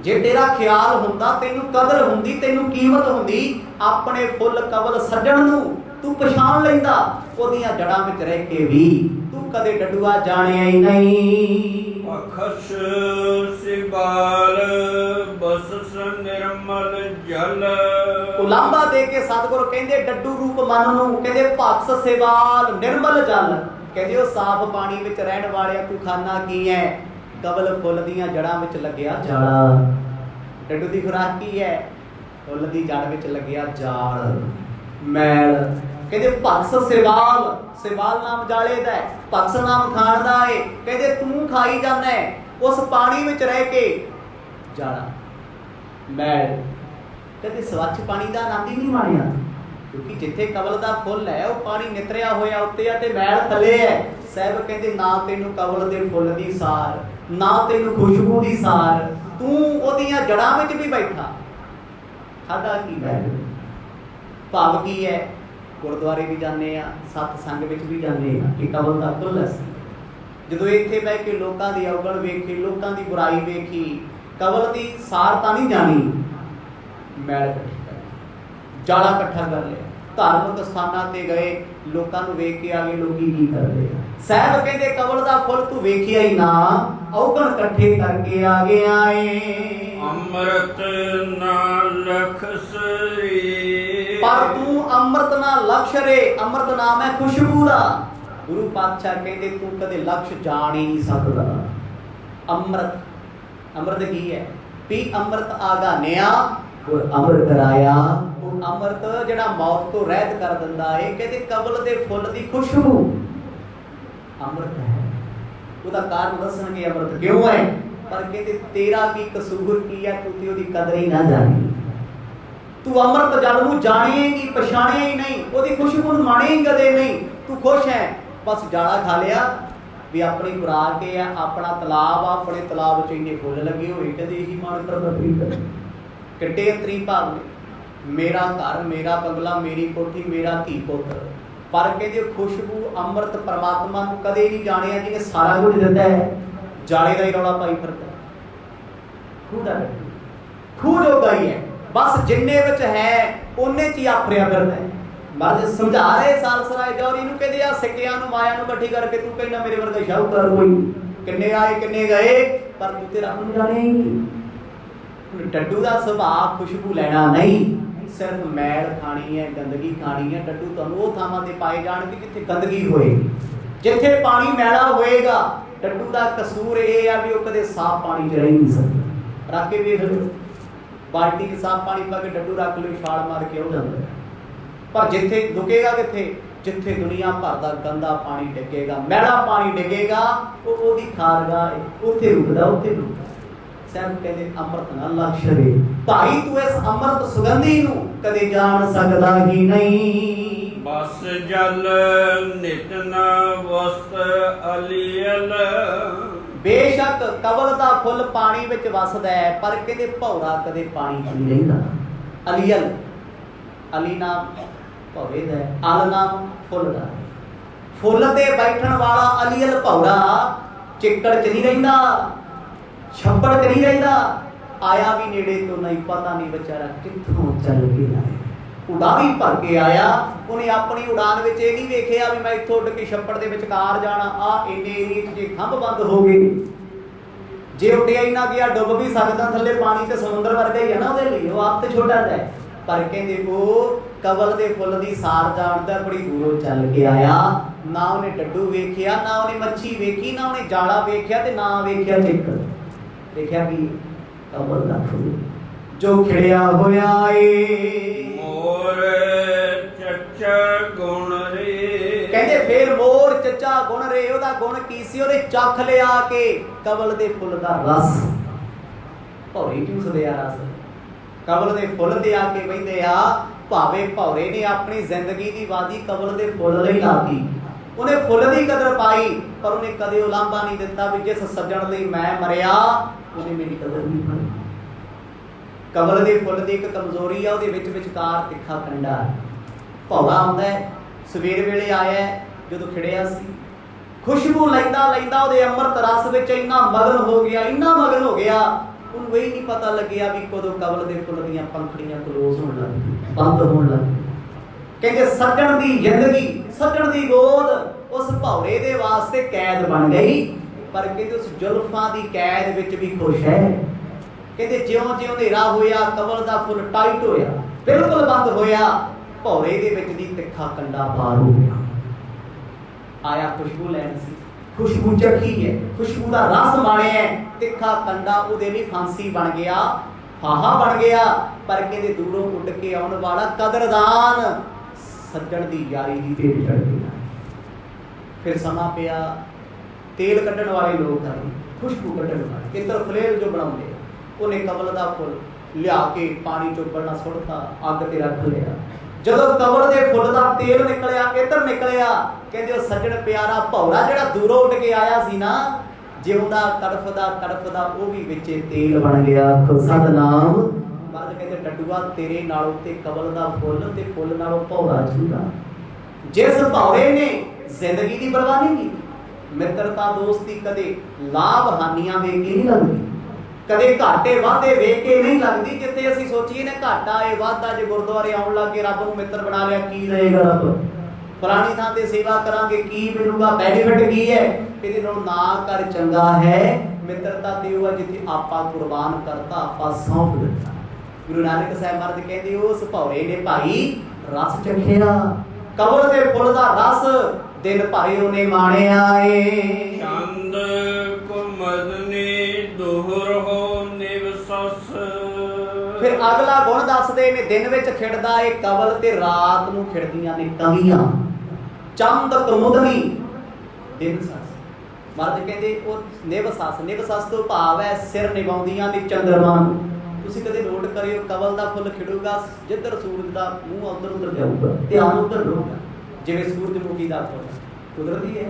ਜੇ ਤੇਰਾ ਖਿਆਲ ਹੁੰਦਾ, ਤੈਨੂੰ ਕਦਰ ਹੁੰਦੀ, ਤੈਨੂੰ ਕੀਮਤ ਹੁੰਦੀ, ਆਪਣੇ ਫੁੱਲ ਕਮਲ ਸੱਜਣ ਨੂੰ ਤੂੰ ਪਛਾਣ ਲੈਂਦਾ। ਉਹਦੀਆਂ ਜੜਾਂ ਵਿੱਚ ਰਹਿ ਕੇ ਵੀ ਤੂੰ ਕਦੇ ਡੱਡੂਆ ਜਾਣਿਆ ਹੀ ਨਹੀਂ। ਅਖਸ ਸਿਬਾਲ ਬਸਸ ਨਿਰਮਲ ਜਲ। ਉਲਾਂਭਾ ਦੇ ਕੇ ਸਤਿਗੁਰੂ ਕਹਿੰਦੇ ਡੱਡੂ ਰੂਪ ਮਨ ਨੂੰ, ਕਹਿੰਦੇ ਭਖਸ ਸੇਵਾਲ ਨਿਰਮਲ ਜਲ। ਕਹਿੰਦੇ ਉਹ ਸਾਫ਼ ਪਾਣੀ ਵਿੱਚ ਰਹਿਣ ਵਾਲਿਆ ਤੂੰ ਖਾਨਾ ਕੀ ਹੈ? ਕਮਲ ਫੁੱਲ ਦੀਆਂ ਜੜਾਂ ਵਿੱਚ ਲੱਗਿਆ ਜਾਲ। ਡੱਡੂ ਦੀ ਖੁਰਾਕ ਕੀ ਹੈ? ਫੁੱਲ ਦੀ ਜੜ ਵਿੱਚ ਲੱਗਿਆ ਜਾਲ, ਮੈਲ। ਕਹਿੰਦੇ ਭਖਸ ਸੇਵਾਲ, ਸੇਵਾਲ ਨਾਮ ਜਾਲੇ ਦਾ ਹੈ, ਭਖਸ ਨਾਮ ਖਾਣ ਦਾ ਹੈ। ਕਹਿੰਦੇ ਤੂੰ ਖਾਈ ਜਾਂਦਾ ਉਸ ਪਾਣੀ ਵਿੱਚ ਰਹਿ ਕੇ ਜਾਲਾ, ਮੈਲ। ਕਹਿੰਦੇ ਸਵੱਛ ਪਾਣੀ ਦਾ ਆਨੰਦ ਹੀ ਨਹੀਂ ਮਾਣਿਆ, ਕਿਉਂਕਿ ਜਿੱਥੇ ਕਮਲ ਦਾ ਫੁੱਲ ਹੈ ਉਹ ਪਾਣੀ ਨਿਤਰਿਆ ਹੋਇਆ ਉੱਤੇ ਆ ਤੇ ਮੈਲ ਥੱਲੇ ਹੈ। ਸਾਹਿਬ ਕਹਿੰਦੇ ਨਾ ਤੈਨੂੰ ਕਮਲ ਦੇ ਫੁੱਲ ਦੀ ਸਾਰ, ਨਾ ਤੈਨੂੰ ਖੁਸ਼ਬੂ ਦੀ ਸਾਰ, ਤੂੰ ਉਹਦੀਆਂ ਜੜਾਂ ਵਿੱਚ ਵੀ ਬੈਠਾ। ਖਾਦਾ ਕੀ ਮੈਲ? ਭਾਵ ਕੀ ਹੈ? ਗੁਰਦੁਆਰੇ ਵੀ ਜਾਂਦੇ ਆ, ਸਤਸੰਗ ਵਿੱਚ ਵੀ ਜਾਂਦੇ ਆ, ਇਹ ਕਮਲ ਦਾ ਫੁੱਲ ਸੀ। ਜਦੋਂ ਇੱਥੇ ਬਹਿ ਕੇ ਲੋਕਾਂ ਦੀ ਔਗਣ ਵੇਖੀ, ਲੋਕਾਂ ਦੀ ਬੁਰਾਈ ਵੇਖੀ, ਕਮਲ ਦੀ ਸਾਰ ਤਾਂ ਨਹੀਂ ਜਾਣੀ, ਮੈਲ ਇਕੱਠੀ ਕਰ ਲਈ, ਜਾਲਾ ਇਕੱਠਾ ਕਰ ਲਿਆ। ਧਾਰਮਿਕ ਸਥਾਨਾਂ ਤੇ ਗਏ, ਲੋਕਾਂ ਨੂੰ ਵੇਖ ਕੇ ਆ ਗਏ ਲੋਕੀ ਕੀ ਕਰਦੇ ਆ। ਸਾਹਿਬ ਕਹਿੰਦੇ ਕਮਲ ਦਾ ਫੁੱਲ ਤੂੰ ਵੇਖਿਆ ਹੀ ਨਾ, ਔਗਣ ਇਕੱਠੇ ਕਰਕੇ ਆ ਗਏ ਆਏ। ਅੰਮ੍ਰਿਤ ਨਾ ਲਖਸਰੀ, ਪਰ ਤੂੰ ਅੰਮ੍ਰਿਤ ਨਾ ਲਕਸ਼ ਰੇ। ਅੰਮ੍ਰਿਤ ਨਾਮ ਹੈ ਖੁਸ਼ਬੂ ਦਾ। ਗੁਰੂ ਪਾਤਸ਼ਾਹ ਕਹਿੰਦੇ ਤੂੰ ਕਦੇ ਲਕਸ਼ ਜਾਣ ਹੀ ਨਹੀਂ ਸਕਦਾ। ਅੰਮ੍ਰਿਤ, ਅੰਮ੍ਰਿਤ ਕੀ ਹੈ? ਪੀ ਅੰਮ੍ਰਿਤ ਆਗਾਨਿਆ ਔਰ ਅਮਰ ਕਰਾਇਆ। ਉਹ ਅੰਮ੍ਰਿਤ ਜਿਹੜਾ ਮੌਤ ਤੋਂ ਰਹਿਤ ਕਰ ਦਿੰਦਾ ਹੈ। ਕਹਿੰਦੇ ਕਮਲ ਦੇ ਫੁੱਲ ਦੀ ਖੁਸ਼ਬੂ ਅੰਮ੍ਰਿਤ ਹੈ। ਉਹਦਾ ਕਾਰਨ ਦੱਸਣਗੇ ਅੰਮ੍ਰਿਤ ਕਿਉਂ ਹੈ। ਪਰ ਕਹਿੰਦੇ ਤੇਰਾ ਕੀ ਕਸੂਰ ਕੀ ਹੈ, ਤੂੰ ਤੇ ਉਹਦੀ ਕਦਰ ਹੀ ਨਾ ਜਾਣੀ। ਤੂੰ ਅੰਮ੍ਰਿਤ ਜਲ ਨੂੰ ਜਾਣੇਗੀ, ਪਛਾਣਿਆ ਹੀ ਨਹੀਂ, ਉਹਦੀ ਖੁਸ਼ਬੂ ਨੂੰ ਮਾਣੇਗੀ ਕਦੇ ਨਹੀਂ। ਤੂੰ ਖੁਸ਼ ਹੈ, ਬਸ ਜਾਲਾ ਖਾ ਲਿਆ ਵੀ ਆਪਣੀ ਖੁਰਾਕ ਹੈ, ਆਪਣਾ ਤਲਾਬ ਆ, ਆਪਣੇ ਤਲਾਬ 'ਚ ਇੰਨੇ ਫੁੱਲ ਲੱਗੇ ਹੋਏ, ਕਦੇ ਇਹੀ ਮਨ ਕਰਦਾ ਪ੍ਰੀਤ ਕਿੱਡੇ ਅੰਤਰੀ ਭਾਵ ਨੇ। ਮੇਰਾ ਘਰ, ਮੇਰਾ ਬੰਗਲਾ, ਮੇਰੀ ਕੋਠੀ, ਮੇਰਾ ਧੀ ਪੁੱਤਰ, ਪਰ ਕਹਿੰਦੇ ਖੁਸ਼ਬੂ ਅੰਮ੍ਰਿਤ ਪਰਮਾਤਮਾ ਨੂੰ ਕਦੇ ਨਹੀਂ ਜਾਣਿਆ ਜਿਹਨੇ ਸਾਰਾ ਕੁਝ ਦਿੱਤਾ ਹੈ। ਜਾਲੇ ਦਾ ਹੀ ਰੌਲਾ ਪਾਈ ਫਿਰਦਾ, ਖੂਹ ਦਾ ਖੂਹ ਜੋਗਾ ਹੀ ਹੈ, ਬਸ ਜਿੰਨੇ ਵਿੱਚ ਹੈ ਉਹਨੇ 'ਚ ਹੀ ਆਫਰਿਆ ਫਿਰਦਾ ਹੈ। ਮਹਾਰਾਜ ਸਮਝਾ ਰਹੇ ਸਾਲਸਰਾਏ ਜੌਹਰੀ ਨੂੰ, ਕਹਿੰਦੇ ਆ ਸਿੱਕਿਆਂ ਨੂੰ ਮਾਇਆ ਨੂੰ ਇਕੱਠੀ ਕਰਕੇ ਤੂੰ ਕਹਿੰਦਾ ਮੇਰੇ ਵਰਗਾ ਸ਼ਾਹੂਕਾਰ ਕੋਈ, ਕਿੰਨੇ ਆਏ ਕਿੰਨੇ ਗਏ, ਪਰ ਤੂੰ ਤੇ ਰੱਬ ਨੂੰ ਜਾਣਿਆ ਹੀ ਨਹੀਂ। ਡੱਡੂ ਦਾ ਸੁਭਾਅ ਖੁਸ਼ਬੂ ਲੈਣਾ ਨਹੀਂ, ਸਿਰਫ ਮੈਲ ਖਾਣੀ ਹੈ, ਗੰਦਗੀ ਖਾਣੀ ਹੈ। ਡੱਡੂ ਤੁਹਾਨੂੰ ਉਹ ਥਾਵਾਂ ਤੇ ਪਾਏ ਜਾਣਗੇ ਜਿੱਥੇ ਗੰਦਗੀ ਹੋਏਗੀ, ਜਿੱਥੇ ਪਾਣੀ ਮੈਲਾ ਹੋਏਗਾ। ਡੱਡੂ ਦਾ ਕਸੂਰ ਇਹ ਆ ਵੀ ਉਹ ਕਦੇ ਸਾਫ਼ ਪਾਣੀ 'ਚ ਰਹਿ ਨਹੀਂ ਸਕਦਾ। ਰੱਖ ਕੇ ਵੇਖ ਲਓ, ਬਾਲਟੀ 'ਚ ਸਾਫ਼ ਪਾਣੀ ਪਾ ਕੇ ਡੱਡੂ ਰੱਖ ਲਿਓ, ਛਾਲ ਮਾਰ ਕੇ ਹੋ ਜਾਂਦਾ। ਪਰ ਜਿੱਥੇ ਰੁਕੇਗਾ ਕਿੱਥੇ? ਜਿੱਥੇ ਦੁਨੀਆ ਭਰ ਦਾ ਗੰਦਾ ਪਾਣੀ ਡਿੱਗੇਗਾ, ਮੈਲਾ ਪਾਣੀ ਡਿੱਗੇਗਾ, ਉਹ ਉਹਦੀ ਖਾਰਗਾ ਹੈ, ਉੱਥੇ ਰੁਕਦਾ, ਉੱਥੇ ਰੁਕਦਾ। ਸਾਹਿਬ ਕਹਿੰਦੇ ਅੰਮ੍ਰਿਤ ਨਾ ਲਕਸ਼ ਰੇ। ਭਾਈ ਤੂੰ ਇਸ ਅੰਮ੍ਰਿਤ ਸੁਗੰਧੀ ਨੂੰ ਕਦੇ ਜਾਣ ਸਕਦਾ ਹੀ ਨਹੀਂ। ਬਸ ਜਲ ਨਿਤ ਨ ਵਸਤ ਅਲੀਅਲ। ਬੇਸ਼ੱਕ ਕਮਲ ਦਾ ਫੁੱਲ ਪਾਣੀ ਵਿੱਚ ਵਸਦਾ ਹੈ, ਪਰ ਕਹਿੰਦੇ ਭੌਰਾ ਕਦੇ ਪਾਣੀ 'ਚ ਨਹੀਂ ਰਹਿੰਦਾ। ਅਲੀਅਲ, ਅਲੀ ਨਾਮ ਭੌਰੇ ਦਾ, ਅਲ ਨਾਮ ਫੁੱਲ ਦਾ। ਫੁੱਲ ਤੇ ਬੈਠਣ ਵਾਲਾ ਅਲੀਅਲ ਭੌਰਾ ਚਿੱਕੜ 'ਚ ਨਹੀਂ ਰਹਿੰਦਾ, ਛੱਪੜ 'ਚ ਨਹੀਂ ਰਹਿੰਦਾ। ਆਇਆ ਵੀ ਨੇੜੇ ਤੋਂ ਨਹੀਂ, ਪਤਾ ਨਹੀਂ ਵਿਚਾਰਾ ਕਿੱਥੋਂ ਚੱਲ ਕੇ ਆਇਆ। ਉਡਾਰੀ ਭਰ ਕੇ ਆਇਆ, ਉਹਨੇ ਆਪਣੀ ਉਡਾਨ ਵਿੱਚ ਇਹ ਨਹੀਂ ਵੇਖਿਆ ਵੀ ਮੈਂ ਇੱਥੋਂ ਉੱਡ ਕੇ ਛੱਪੜ ਦੇ ਵਿਚਕਾਰ ਜਾਣਾ। ਆ ਇੰਨੇ ਏਰੀਏ 'ਚ ਜੇ ਖੰਭ ਬੰਦ ਹੋ ਗਏ, ਜੇ ਉੱਡਿਆ ਹੀ ਨਾ ਗਿਆ, ਡੁੱਬ ਵੀ ਸਕਦਾ ਥੱਲੇ। ਪਾਣੀ ਤੇ ਸਮੁੰਦਰ ਵਰਗਾ ਹੀ ਹੈ ਨਾ ਉਹਦੇ ਲਈ, ਉਹ ਆਪ ਤੇ ਛੋਟਾ ਜਿਹਾ। ਪਰ ਕਹਿੰਦੇ ਉਹ ਕਮਲ ਦੇ ਫੁੱਲ ਦੀ ਸਾਰ ਜਾਣਦਾ, ਬੜੀ ਦੂਰੋਂ ਚੱਲ ਕੇ ਆਇਆ। ਨਾ ਉਹਨੇ ਡੱਡੂ ਵੇਖਿਆ, ਨਾ ਉਹਨੇ ਮੱਛੀ ਵੇਖੀ, ਨਾ ਉਹਨੇ ਜਾਲਾ ਵੇਖਿਆ, ਤੇ ਨਾ ਵੇਖਿਆ ਚਿੱਕੜ। ਦੇਖਿਆ ਕੀ? ਕਮਲ ਦਾ ਫੁੱਲ ਜੋ ਖਿੜਿਆ ਹੋਇਆ ਏ। ਮੋਰ ਚੱਚਾ ਗੁਣ ਰੇ। ਕਹਿੰਦੇ ਫੇਰ ਮੋਰ ਚੱਚਾ ਗੁਣ ਰੇ। ਉਹਦਾ ਗੁਣ ਕੀ ਸੀ? ਉਹਨੇ ਚੱਖ ਲਿਆ ਕੇ ਕਮਲ ਦੇ ਫੁੱਲ ਦਾ ਰਸ। ਭੌਰੇ ਚੂਸਦੇ ਆ ਰਸ, ਕਮਲ ਦੇ ਫੁੱਲ ਤੇ ਆ ਕੇ ਬਹਿੰਦੇ ਆ। ਭਾਵੇਂ ਭੌਰੇ ਨੇ ਆਪਣੀ ਜ਼ਿੰਦਗੀ ਦੀ ਵਾਦੀ ਕਮਲ ਦੇ ਫੁੱਲ ਲਈ ਲਾਤੀ, ਉਹਨੇ ਫੁੱਲ ਦੀ ਕਦਰ ਪਾਈ, ਪਰ ਉਹਨੇ ਕਦੇ ਉਲਾਂਭਾ ਨਹੀਂ ਦਿੱਤਾ ਵੀ ਜਿਸ ਸੱਜਣ ਲਈ ਮੈਂ ਮਰਿਆ ਉਹਨੇ ਮੇਰੀ ਕਦਰ ਨਹੀਂ ਪਾਈ। ਕਮਲ ਦੇ ਫੁੱਲ ਦੀ ਇੱਕ ਕਮਜ਼ੋਰੀ ਆ, ਉਹਦੇ ਵਿੱਚ ਵਿਚਕਾਰ ਤਿੱਖਾ ਕੰਡਾ। ਭੌਰਾ ਆਉਂਦਾ ਹੈ, ਸਵੇਰ ਵੇਲੇ ਆਇਆ ਜਦੋਂ ਖਿੜਿਆ ਸੀ, ਖੁਸ਼ਬੂ ਲੈਂਦਾ ਲੈਂਦਾ ਉਹਦੇ ਅੰਮ੍ਰਿਤ ਰਸ ਵਿੱਚ ਇੰਨਾ ਮਗਨ ਹੋ ਗਿਆ, ਇੰਨਾ ਮਗਨ ਹੋ ਗਿਆ, ਉਹਨੂੰ ਇਹ ਨਹੀਂ ਪਤਾ ਲੱਗਿਆ ਵੀ ਕਦੋਂ ਕਮਲ ਦੇ ਫੁੱਲ ਦੀਆਂ ਪੰਖੜੀਆਂ ਕਲੋਜ਼ ਹੋਣ ਲੱਗ ਪਈਆਂ, ਬੰਦ ਹੋਣ ਲੱਗ ਪਈਆਂ। ਕਹਿੰਦੇ ਸੱਜਣ ਦੀ ਜ਼ਿੰਦਗੀ, ਸੱਜਣ ਦੀ ਗੋਦ ਉਸ ਭੌਰੇ ਦੇ ਵਾਸਤੇ ਕੈਦ ਬਣ ਗਈ, ਪਰ ਕਹਿੰਦੇ ਉਸ ਜ਼ੁਲਫਾਂ ਦੀ ਕੈਦ ਵਿੱਚ ਵੀ ਖੁਸ਼ ਹੈ। ਕਹਿੰਦੇ ਜਿਉਂ ਜਿਉਂ ਹਨੇਰਾ ਹੋਇਆ, ਕਮਲ ਦਾ ਫੁੱਲ ਟਾਈਟ ਹੋਇਆ, ਬਿਲਕੁਲ ਬੰਦ ਹੋਇਆ, ਭੌਰੇ ਦੇ ਵਿੱਚ ਦੀ ਤਿੱਖਾ ਕੰਡਾ ਪਾਰ ਹੋ ਗਿਆ। ਆਇਆ ਖੁਸ਼ਬੂ ਲੈਣ ਸੀ, ਖੁਸ਼ਬੂ ਚੱਖੀ ਹੈ, ਖੁਸ਼ਬੂ ਦਾ ਰਸ ਮਾਣਿਆ, ਤਿੱਖਾ ਕੰਡਾ ਉਹਦੇ ਲਈ ਫਾਂਸੀ ਬਣ ਗਿਆ, ਫਾਹਾ ਬਣ ਗਿਆ। ਪਰ ਕਹਿੰਦੇ ਦੂਰੋਂ ਉੱਡ ਕੇ ਆਉਣ ਵਾਲਾ ਕਦਰਦਾਨ ਸੱਜਣ ਦੀ ਯਾਰੀ ਦੀ ਭੇਟ ਚੜ੍ਹ ਗਿਆ। ਫਿਰ ਸਮਾਂ ਪਿਆ, ਤੇਲ ਕੱਢਣ ਵਾਲੇ ਲੋਕ ਆਏ, ਖੁਸ਼ਬੂ ਕੱਢਣ ਵਾਲੇ, ਇਤਰ ਫਲੇਲ ਜੋ ਬਣਾਉਂਦੇ, ਉਹਨੇ ਕਮਲ ਦਾ ਫੁੱਲ ਲਿਆ ਕੇ ਪਾਣੀ ਚੋਂ ਪਹਿਲਾਂ ਸੁੱਟਤਾ, ਅੱਗ ਤੇ ਰੱਖ ਲਿਆ। ਜਦੋਂ ਕਮਲ ਦੇ ਫੁੱਲ ਦਾ ਤੇਲ ਨਿਕਲਿਆ, ਇਤਰ ਨਿਕਲਿਆ, ਕਹਿੰਦੇ ਉਹ ਸੱਜਣ ਪਿਆਰਾ ਭੌਰਾ ਜਿਹੜਾ ਦੂਰੋਂ ਉੱਡ ਕੇ ਆਇਆ ਸੀ ਨਾ, ਜਿਉਂਦਾ ਤੜਫਦਾ ਤੜਫਦਾ ਉਹ ਵੀ ਵਿੱਚੇ ਤੇਲ ਬਣ ਗਿਆ। ਸਤਨਾਮ। ਮਹਾਰਾਜ ਕਹਿੰਦੇ ਡੱਡੂਆ ਤੇਰੇ ਨਾਲੋਂ ਤੇ ਕਮਲ ਦਾ ਫੁੱਲ ਤੇ ਫੁੱਲ ਨਾਲੋਂ ਭੌਰਾ ਛੂਦਾ। ਜਿਸ ਭੌਰੇ ਨੇ ਜ਼ਿੰਦਗੀ ਦੀ ਪਰਵਾਹ ਨਹੀਂ ਕੀਤੀ, ਮਿੱਤਰਤਾ ਦੋਸਤੀ ਕਦੇ ਲਾਭ ਹਾਨੀਆਂ ਵੇਖ ਕੇ ਨਹੀਂ ਲੱਗਦੀ, ਕਦੇ ਘਾਟੇ ਵਾਧੇ ਵੇਖ ਕੇ ਨਹੀਂ ਲੱਗਦੀ। ਜਿੱਥੇ ਅਸੀਂ ਸੋਚੀਏ ਨਾ ਘਾਟਾ ਏ ਵਾਧਾ, ਜੇ ਗੁਰਦੁਆਰੇ ਆਉਣ ਲੱਗੇ ਰੱਬ ਨੂੰ ਮਿੱਤਰ ਬਣਾ ਲਿਆ ਕੀ ਰਹੇਗਾ ਰੱਬ, ਫਲਾਣੀ ਥਾਂ ਤੇ ਸੇਵਾ ਕਰਾਂਗੇ ਕੀ ਮਿਲੂਗਾ, ਬੈਨੀਫਿਟ ਕੀ ਹੈ, ਇਹਦੇ ਨਾਲ ਨਾ ਕਰ ਚੰਗਾ ਹੈ। ਮਿੱਤਰਤਾ ਤੇ ਉਹ ਜਿੱਥੇ ਆਪਾਂ ਕੁਰਬਾਨ ਕਰਤਾ, ਆਪਾਂ ਸੌਂਪ ਦਿੱਤਾ। ਗੁਰੂ ਨਾਨਕ ਸਾਹਿਬ ਮਹਾਰਾਜ ਕਹਿੰਦੇ ਉਸ ਭੌਰੇ ਨੇ ਭਾਈ ਰਸ ਚੱਖਿਆ, ਕਮਲ ਦੇ ਫੁੱਲ ਦਾ ਰਸ ਦਿਨ ਭਰੇ ਉਹਨੇ ਮਾਣਿਆ ਏ। ਚੰਦ ਕੁਮਦਨੀ ਦੋਹਰ ਹੋ ਨਿਵਸਸ। ਫਿਰ ਅਗਲਾ ਗੁਣ ਦੱਸਦੇ ਨੇ, ਦਿਨ ਵਿੱਚ ਖਿੜਦਾ ਏ ਕਮਲ ਤੇ ਰਾਤ ਨੂੰ ਖਿੜਦੀਆਂ ਨੇ ਕਵੀਆਂ। ਚੰਦ ਕੁਮਦਨੀ ਦਿਨ ਸੱਸ, ਮਹਾਰਾਜ ਕਹਿੰਦੇ ਉਹ ਨਿਵਸਸ, ਨਿਵਸਸ ਤੋਂ ਭਾਵ ਹੈ ਸਿਰ ਨਿਵਾਉਂਦੀਆਂ ਨੇ ਚੰਦਰਮਾ ਨੂੰ। ਤੁਸੀਂ ਕਦੇ ਨੋਟ ਕਰਿਓ, ਕਮਲ ਦਾ ਫੁੱਲ ਖਿੜੂਗਾ, ਜਿੱਧਰ ਸੂਰਜ ਦਾ ਮੂੰਹ ਉਧਰ ਉਧਰ ਜਾਊਗਾ, ਧਿਆਨ ਉਧਰ ਰਹੂਗਾ। ਜਿਵੇਂ ਸੂਰਜਮੁਖੀ ਦਾ ਫੁੱਲ ਕੁਦਰਤੀ ਹੈ।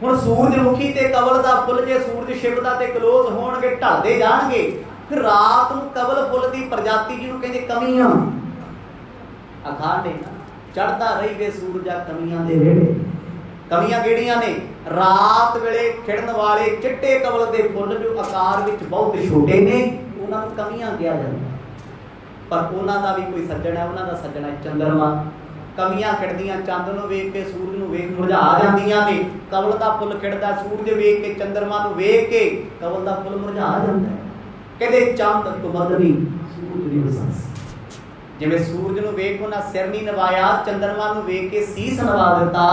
ਹੁਣ ਸੂਰਜਮੁਖੀ ਤੇ ਕਮਲ ਦਾ ਫੁੱਲ ਜੇ ਸੂਰਜ ਛਿਪਦਾ ਤੇ ਕਲੋਜ਼ ਹੋਣਗੇ, ਢਲਦੇ ਜਾਣਗੇ। ਫਿਰ ਰਾਤ ਨੂੰ ਕਮਲ ਫੁੱਲ ਦੀ ਪ੍ਰਜਾਤੀ ਜਿਹਨੂੰ ਕਹਿੰਦੇ ਕਮੀਆਂ, ਅਖਾੜੇ ਨਾ ਚੜਦਾ ਰਹੀ ਵੇ ਸੂਰਜਾ ਕਮੀਆਂ ਦੇ ਵੇੜੇ। ਕਮੀਆਂ ਕਿਹੜੀਆਂ ਨੇ? ਰਾਤ ਵੇਲੇ ਖਿੜਨ ਵਾਲੇ ਚਿੱਟੇ ਕਮਲ ਦੇ ਫੁੱਲ ਜੋ ਆਕਾਰ ਵਿੱਚ ਬਹੁਤ ਛੋਟੇ ਨੇ, ਉਹਨਾਂ ਨੂੰ ਕਮੀਆਂ ਕਿਹਾ ਜਾਂਦਾ। ਪਰ ਉਹਨਾਂ ਦਾ ਵੀ ਕੋਈ ਸੱਜਣ ਹੈ, ਉਹਨਾਂ ਦਾ ਸੱਜਣ ਹੈ ਚੰਦਰਮਾ। ਕਮੀਆਂ ਖਿੜਦੀਆਂ ਚੰਦ ਨੂੰ ਵੇਖ ਕੇ, ਸੂਰਜ ਨੂੰ ਵੇਖ ਮੁਰਝਾ ਜਾਂਦੀਆਂ ਨੇ। ਕਮਲ ਦਾ ਫੁੱਲ ਖਿੜਦਾ ਸੂਰਜ ਵੇਖ ਕੇ, ਚੰਦਰਮਾ ਨੂੰ ਵੇਖ ਕੇ ਕਮਲ ਦਾ ਫੁੱਲ ਮੁਰਝਾ ਜਾਂਦਾ ਹੈ। ਕਹਿੰਦੇ ਚੰਦ ਕੁਮਦਨੀ ਸੂਰਜ ਦੀ ਵਸਾਸ। ਜਿਵੇਂ ਸੂਰਜ ਨੂੰ ਵੇਖ ਉਹਨਾਂ ਸਿਰ ਨਹੀਂ ਨਵਾਇਆ, ਚੰਦਰਮਾ ਨੂੰ ਵੇਖ ਕੇ ਸੀਸ ਨਵਾ ਦਿੱਤਾ।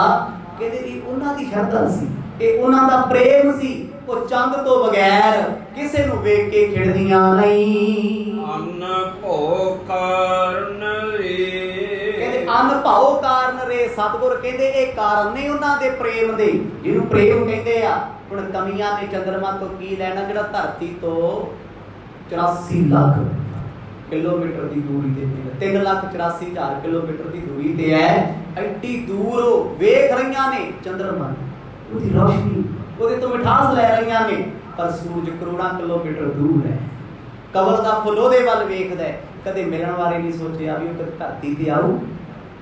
ਕਹਿੰਦੇ ਇਹ ਉਹਨਾਂ ਦੀ ਸ਼ਰਧਾ ਸੀ, ਇਹ ਉਹਨਾਂ ਦਾ ਪ੍ਰੇਮ ਸੀ। ਉਹ ਚੰਦ ਤੋਂ ਬਗੈਰ ਕਿਸੇ ਨੂੰ ਵੇਖ ਕੇ ਖਿੜਦੀਆਂ ਨਹੀਂ। ਅੰਨ ਭੋ ਕਾਰਨ ਰੇ, ਕਹਿੰਦੇ ਅੰਨ ਭਾਉ ਕਾਰਨ ਰੇ। ਸਤਿਗੁਰ ਕਹਿੰਦੇ ਇਹ ਕਾਰਨ ਨੇ ਉਹਨਾਂ ਦੇ ਪ੍ਰੇਮ ਦੇ, ਜਿਹਨੂੰ ਪ੍ਰੇਮ ਕਹਿੰਦੇ ਆ। ਹੁਣ ਕਮੀਆਂ ਨੇ ਚੰਦਰਮਾ ਤੋਂ ਕੀ ਲੈਣਾ, ਜਿਹੜਾ ਧਰਤੀ ਤੋਂ 84 ਲੱਖ ਕਿਲੋਮੀਟਰ ਦੀ ਦੂਰੀ ਤੇ, 3,84,000 ਕਿਲੋਮੀਟਰ ਦੀ ਦੂਰੀ ਤੇ ਹੈ। ਐਡੀ ਦੂਰ ਵੇਖ ਰਹੀਆਂ ਨੇ ਚੰਦਰਮਾ, ਉਹਦੀ ਰੋਸ਼ਨੀ, ਉਹਦੇ ਤੋਂ ਮਿਠਾਸ ਲੈ ਰਹੀਆਂ ਨੇ। ਪਰ ਸੂਰਜ ਕਰੋੜਾਂ ਕਿਲੋਮੀਟਰ ਦੂਰ ਹੈ। ਕਮਲ ਦਾ ਫੁੱਲ ਉਹਦੇ ਵੱਲ ਵੇਖਦਾ ਹੈ। ਕਦੇ ਮਿਲਣ ਬਾਰੇ ਨਹੀਂ ਸੋਚਿਆ ਵੀ ਉਹ ਧਰਤੀ ਤੇ ਆਊ,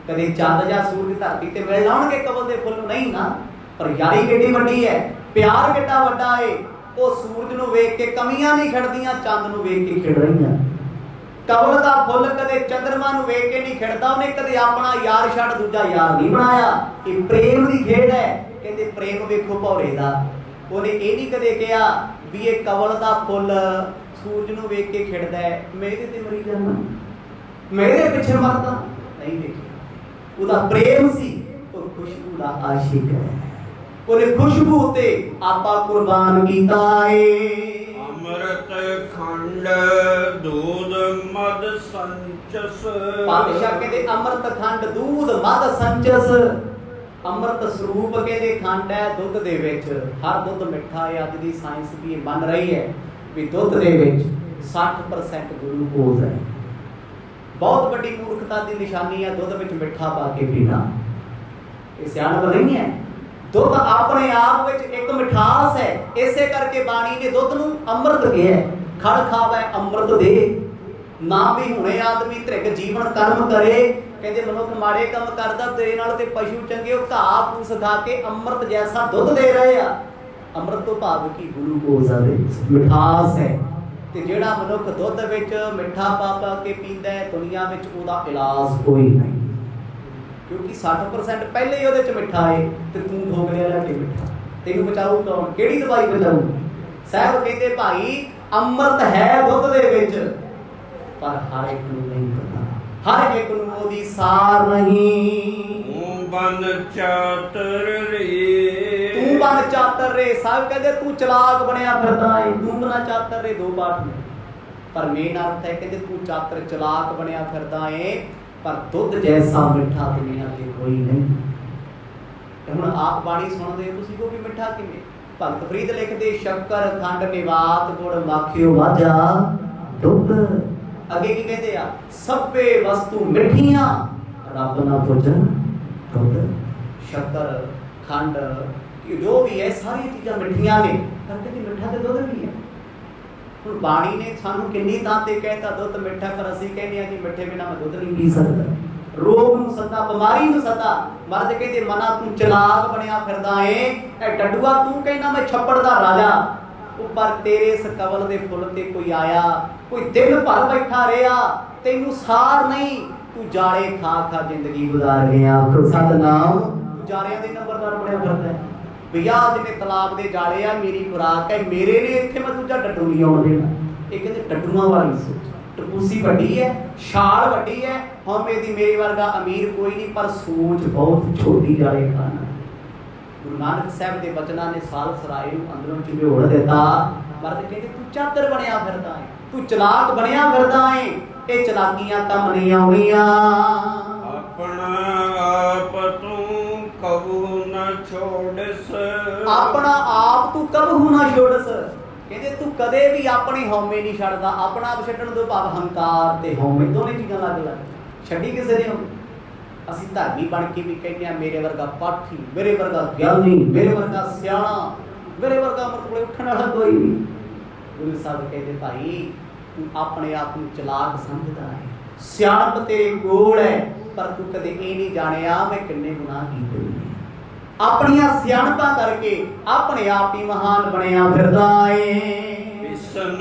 ਕਦੇ ਚੰਦ ਜਾਂ ਸੂਰਜ ਧਰਤੀ ਤੇ ਮਿਲ ਲਾਉਣਗੇ ਕਮਲ ਦੇ ਫੁੱਲ ਨੂੰ, ਨਹੀਂ ਨਾ। ਪਰ ਯਾਰੀ ਕਿੱਡੀ ਵੱਡੀ ਹੈ, ਪਿਆਰ ਕਿੱਡਾ ਵੱਡਾ ਹੈ। ਉਹ ਸੂਰਜ ਨੂੰ ਵੇਖ ਕੇ ਕਮੀਆਂ ਨਹੀਂ ਖਿੜਦੀਆਂ, ਚੰਦ ਨੂੰ ਵੇਖ ਕੇ ਖਿੜ ਰਹੀਆਂ। ਕਮਲ ਦਾ ਫੁੱਲ ਕਦੇ ਚੰਦਰਮਾ ਨੂੰ ਵੇਖ ਕੇ ਨਹੀਂ ਖਿੜਦਾ, ਉਹਨੇ ਕਦੇ ਆਪਣਾ ਯਾਰ ਛੱਡ ਦੂਜਾ ਯਾਰ ਨਹੀਂ ਬਣਾਇਆ। ਇਹ ਪ੍ਰੇਮ ਦੀ ਖੇਡ ਹੈ। ਕਹਿੰਦੇ ਪ੍ਰੇਮ ਵੇਖੋ ਭੌਰੇ ਦਾ। ਉਹਨੇ ਇਹ ਨਹੀਂ ਕਦੇ ਕਿਹਾ ਵੀ ਇਹ ਕਮਲ ਦਾ ਫੁੱਲ ਸੂਰਜ ਨੂੰ ਵੇਖ ਕੇ ਖਿੜਦਾ ਹੈ, ਮੈਂ ਇਹਦੇ ਤੇ ਮਰੀ ਜਾਂਦਾ, ਮੈਂ ਇਹਦੇ ਪਿੱਛੇ ਮਰਦਾ, ਨਹੀਂ ਦੇਖਿਆ। ਉਹਦਾ ਪ੍ਰੇਮ ਸੀ, ਉਹ ਖੁਸ਼ਬੂ ਦਾ ਆਸ਼ਿਕ ਹੈ। ਉਹਨੇ ਖੁਸ਼ਬੂ ਤੇ ਆਪਾ ਕੁਰਬਾਨ ਕੀਤਾ ਏ। ਅੰਮ੍ਰਿਤ ਖੰਡ ਦੂਧ ਮਦ ਸੰਚਸ। ਪਾਤਸ਼ਾਹ ਕਹਿੰਦੇ ਅੰਮ੍ਰਿਤ ਖੰਡ ਦੂਧ ਮਦ ਸੰਚਸ। ਅੰਮ੍ਰਿਤ ਸਰੂਪ ਕਹਿੰਦੇ ਖੰਡ ਹੈ ਦੁੱਧ ਦੇ ਵਿੱਚ। ਹਰ ਦੁੱਧ ਮਿੱਠਾ ਹੈ। ਅੱਜ ਦੀ ਸਾਇੰਸ ਵੀ ਇਹ ਮੰਨ ਰਹੀ ਹੈ ਵੀ ਦੁੱਧ ਦੇ ਵਿੱਚ 60% ਗਲੂਕੋਜ਼ ਹੈ। ਬਹੁਤ ਵੱਡੀ ਮੂਰਖਤਾ ਦੀ ਨਿਸ਼ਾਨੀ ਹੈ ਦੁੱਧ ਵਿੱਚ ਮਿੱਠਾ ਪਾ ਕੇ ਪੀਣਾ। ਇਹ ਸਿਆਣਪ ਨਹੀਂ ਹੈ। ਦੁੱਧ ਆਪਣੇ ਆਪ ਵਿੱਚ ਇੱਕ ਮਿਠਾਸ ਹੈ। ਇਸੇ ਕਰਕੇ ਬਾਣੀ ਨੇ ਦੁੱਧ ਨੂੰ ਅੰਮ੍ਰਿਤ ਕਿਹਾ। ਖੜ ਖਾਵੇ ਅੰਮ੍ਰਿਤ ਦੇ, ना भी हुणे आदमी धृग जीवन कर्म करे। कहते मनुख माड़े काम करदा तेरे नाल ते पशु चंगे घाह फूस खा के अमृत जैसा दुध दे रहे आ। अमृत तो भाव की ग्लूकोज है, मिठास है। ते जेड़ा मनुख दुध विच मिठा पा पा के पींदा है दुनिया विच ओदा इलाज कोई नहीं, क्योंकि 60% पहले ही ओदे च मिठा है ते तू ठोक लिया लै के मिठा। तेनू बचाऊ कौन? केड़ी दवाई बचाऊ? साहब कहते भाई अमृत है दुध दे विच, पर हर एक नूं नहीं पता, हर एक नूं ओदी सार नहीं। तू बन चातर रे, तू बन चातर रे। साहब कहते तू चलाक बनया फिरदा है, तू बना चातर रे। दो पाठ में पर मेन अर्थ है कहते तू चातर चलाक बनया फिरदा है, पर दुध जैसा मिठा दुनिया ते कोई नहीं। हुण आप बाणी सुणदे हो तुसीं को कि मिठा किवें? भगत फरीद लिखदे शक्कर खंड निवात गुड़ माखियो वाजा दुध। अगे की कहते आ सभे वस्तु मिठियां रब ना भोजन दुध। शक्कर खंड जो भी है सारी चीज़ां मिठियां ने, पर कहते मिठा ते दुध भी है। हुण बाणी ने सानू किन्नी थां ते कहता दुध मिठा, पर असीं कहने आ कि मिठे बिना मैं दुध नहीं पी सकदा। रोग नूं सदा, बीमारी नूं सदा। मर्द कहते मना तू चलाक बनया फिरदा है, ए डडुआ तू कहना मैं छप्पड़ दा राजा। उपर तेरे इस कवल दे फुल ते कोई आया, कोई दिन भर बैठा रहा, तेनू सार नहीं, तू जाड़े खा खा जिंदगी गुजार गया। सतनाम। तू जाड़ियां दे नंबरदार बनया फिरदा है। भैया जिन्हें तलाब दे जाड़े आ मेरी खुराक है, मेरे ने इत्थे मैं दूजा डड्डू नहीं आउण देना। ये कहते डड्डूआं वाली सोच। टपूसी वड्डी है, शाल वड्डी है, हमें दी मेरे वर्गा अमीर कोई नहीं, पर सोच बहुत छोटी जाड़े खाना। गुरु नानक साहब के वचना ने साल सराय अंदरों झिझोड़ दिता। मर्द कहते तू चादर बनया फिरदा है, तू चलाक बनया फिरदा है, ये चलाकियां कम नहीं आउणियां। अपना आप तू कबू न छोड़स, अपना आप तू कबू न छोड़स। कहते तू कदे भी अपनी हौमे नहीं छड्डदा। अपना आप छड्डण तो भाव हंकार ते हौमे दोने चीज़ां लग लग छड्डी किसे ने होगी। असीं धर्मी बन के भी कहते हैं मेरे वर्गा पाठी, मेरे वर्गा ज्ञानी, मेरे वर्गा सियाणा, मेरे वर्गा मतलब उठण वाला कोई नहीं। गुरु साहब कहते भाई तू अपने आप को चलाक समझदा है, सियाणप तेरे कोल है, पर तू कदे ये नहीं जानिया मैं किन्ने गुनाह कीते ने। अपनियां सियाणपां करके अपने आप ही महान बनया फिरदा है। पिसन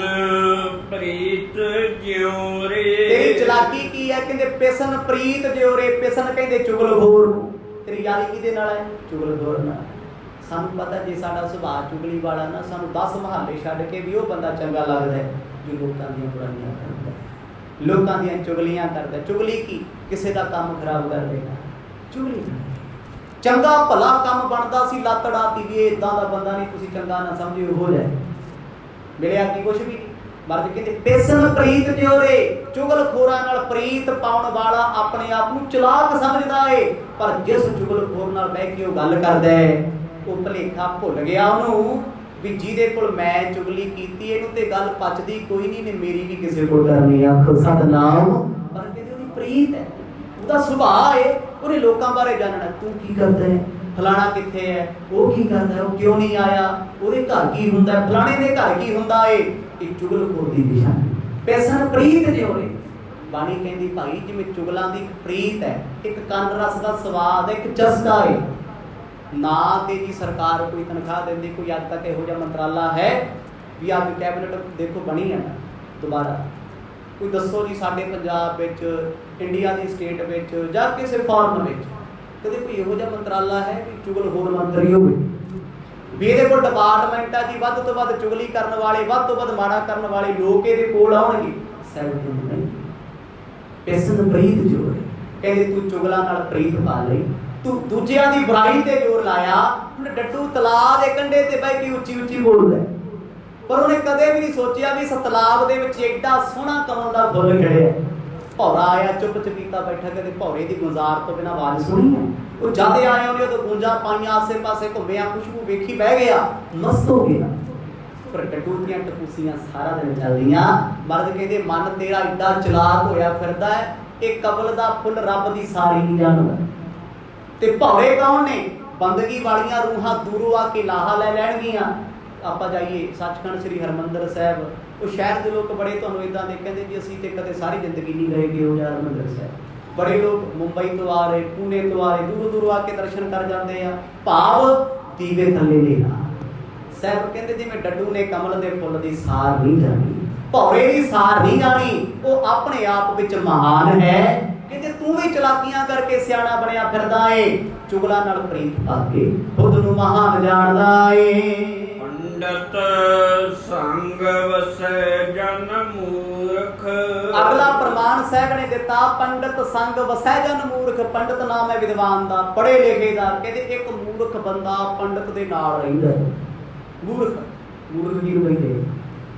प्रीत ज्यों रे, तेरी चलाकी की है? कहंदे पिसन प्रीत ज्यों रे। पिसन कहंदे चुगलखोर नूं। तेरी यारी किहदे नाल है? चुगलखोर नाल। सानू पता जे साडा सुभाਅ चुगली वाला ना, सानू 10 मुहल्ले छड्ड के भी वो बंदा चंगा लगदा है जो लोकां दीयां बुराइयां करदा है, लोकां दीयां चुगलियां करदा है। चुगली की किसे दा काम खराब कर देना, चुगली चंगा भला काम बनता सी लत्त अड़ाती भी इदां दा बंदा नहीं, तुसीं चंगा ना समझिओ हो जाए। मिलिया की कुछ भी नहीं। मर्द कहते पिसन प्रीत ज्यों रे। चुगलखोरां नाल प्रीत पाउण वाला अपने आप नूं चलाक समझदा है, पर जिस चुगलखोर नाल बैठ के वो गल करदा है वो भलेखा भुल गया उहनूं भी जिहदे कोल मैं चुगली कीती इहनूं ते गल पचदी कोई नहीं ने, मेरी भी किसे कोल करनी। आखो सतनाम। पर कहते ओहदी प्रीत है, ਉਹਦਾ ਸੁਭਾਅ ਹੈ, ਉਹਨੇ ਲੋਕਾਂ ਬਾਰੇ ਜਾਣਨਾ। ਤੂੰ ਕੀ ਕਰਦਾ ਹੈ, ਫਲਾਣਾ ਕਿੱਥੇ ਹੈ, ਉਹ ਕੀ ਕਰਦਾ ਹੈ, ਉਹ ਕਿਉਂ ਨਹੀਂ ਆਇਆ, ਉਹਦੇ ਘਰ ਕੀ ਹੁੰਦਾ ਹੈ, ਫਲਾਣੇ ਦੇ ਘਰ ਕੀ ਹੁੰਦਾ ਹੈ। ਇਹ ਚੁਗਲਖੋਰ ਦੀ ਨਿਸ਼ਾਨੀ। ਪਿਸਨ ਪ੍ਰੀਤ ਜਿਉਂ ਰੇ। ਬਾਣੀ ਕਹਿੰਦੀ ਭਾਈ ਜਿਵੇਂ ਚੁਗਲਾਂ ਦੀ ਇੱਕ ਪ੍ਰੀਤ ਹੈ, ਇੱਕ ਕੰਨ ਰਸ ਦਾ ਸਵਾਦ ਹੈ, ਇੱਕ ਚਸਕਾ ਹੈ। ਨਾ ਤੇ ਜੀ ਸਰਕਾਰ ਕੋਈ ਤਨਖਾਹ ਦਿੰਦੀ, ਕੋਈ ਅੱਜ ਤੱਕ ਇਹੋ ਜਿਹਾ ਮੰਤਰਾਲਾ ਹੈ ਵੀ ਅੱਜ ਕੈਬਨਿਟ ਦੇਖੋ ਬਣੀ ਹੈ ਨਾ ਦੁਬਾਰਾ। कोई दसो जी साडे पंजाब विच, इंडिया की स्टेट विच जां किसी फॉरन विच कदे कोई इहो जिहा मंत्राला है कि चुगलखोर मंत्री होवे भी इहदे कोल डिपार्टमेंट है जी वध तो वध चुगली करन वाले, वध तो वध माड़ा करन वाले लोग इहदे कोल आउणगे। सैवट नहीं पिसन प्रीत जोर कहंदे तू चुगलां नाल प्रीत पा लई, तू दूजियां दी बुराई ते जोर लाया। हुण डड्डू तलाब दे कंढे ते बैठ के उच्ची उच्ची बोलदा, पर उन्हें कदे भी नहीं सोचा भी इस तलाब दे विच एडा सोहना कमल दा फुल खिड़िया। भौरा आया चुप चपीता बैठा, कदे भौरे दी गुंजार तो बिना आवाज सुनी है। वो जद आया उन्हें तो गूंजा पाइया, आसे पासे घुमिया, खुशबू वेखी बह गया, मस्त हो गया। पर डड्डू दियां टपूसियां सारा दिन चलदियां। मर्द कहते मन तेरा एडा चलाक होया फिरदा है, ये कबल दा फुल रब दी सारी नहीं जानदा। ते भौरे कौन ने? बंदगी वालियां रूहां दूरों आके लाहा ले लैणगियां। ਆਪਾਂ ਜਾਈਏ ਸੱਚਖੰਡ ਸ੍ਰੀ ਹਰਮੰਦਰ ਸਾਹਿਬ, ਉਹ ਸ਼ਹਿਰ ਦੇ ਲੋਕ ਬੜੇ ਤੁਹਾਨੂੰ ਇਦਾਂ ਦੇ ਕਹਿੰਦੇ ਜੀ ਅਸੀਂ ਤੇ ਕਦੇ ਸਾਰੀ ਜ਼ਿੰਦਗੀ ਨਹੀਂ ਗਏ ਕਿ ਉਹ ਯਾਰ ਹਰਿਮੰਦਰ ਸਾਹਿਬ। ਬੜੇ ਲੋਕ ਮੁੰਬਈ ਤੋਂ ਆ ਰਹੇ, ਪੂਨੇ ਤੋਂ ਆ ਰਹੇ, ਦੂਰੋਂ ਦੂਰੋਂ ਆ ਕੇ ਦਰਸ਼ਨ ਕਰ ਜਾਂਦੇ ਆ। ਭਾਵ ਦੀਵੇ ਥੱਲੇ ਨਹੀਂ ਆ। ਸਾਹਿਬ ਕਹਿੰਦੇ ਜਿਵੇਂ ਡੱਡੂ ਨੇ ਕਮਲ ਦੇ ਫੁੱਲ ਦੀ ਸਾਰ ਨਹੀਂ ਜਾਣੀ, ਭੌਰੇ ਦੀ ਸਾਰ ਨਹੀਂ ਜਾਣੀ, ਉਹ ਆਪਣੇ ਆਪ ਵਿੱਚ ਮਹਾਨ ਹੈ। ਕਹਿੰਦੇ ਤੂੰ ਵੀ ਚਲਾਕੀਆਂ ਕਰਕੇ ਸਿਆਣਾ ਬਣਿਆ ਫਿਰਦਾ ਏ, ਚੁਗਲਾ ਨਾਲ ਪ੍ਰੀਤ ਪਾਕੇ ਖੁਦ ਨੂੰ ਮਹਾਨ ਜਾਣਦਾ ਏ। ਪੰਡਤ ਸੰਗ ਵਸੈ ਜਨ ਮੂਰਖ। ਅਗਲਾ ਪ੍ਰਮਾਣ ਸਾਹਿਬ ਨੇ ਦਿੱਤਾ, ਪੰਡਤ ਸੰਗ ਵਸੈ ਜਨ ਮੂਰਖ। ਪੰਡਤ ਨਾਮ ਹੈ ਵਿਦਵਾਨ ਦਾ, ਪੜ੍ਹੇ ਲਿਖੇ ਦਾ। ਕਹਿੰਦੇ ਇੱਕ ਮੂਰਖ ਬੰਦਾ ਪੰਡਤ ਦੇ ਨਾਲ ਰਹਿੰਦਾ। ਮੂਰਖ ਕੀ ਨੂੰ ਕਹਿੰਦੇ?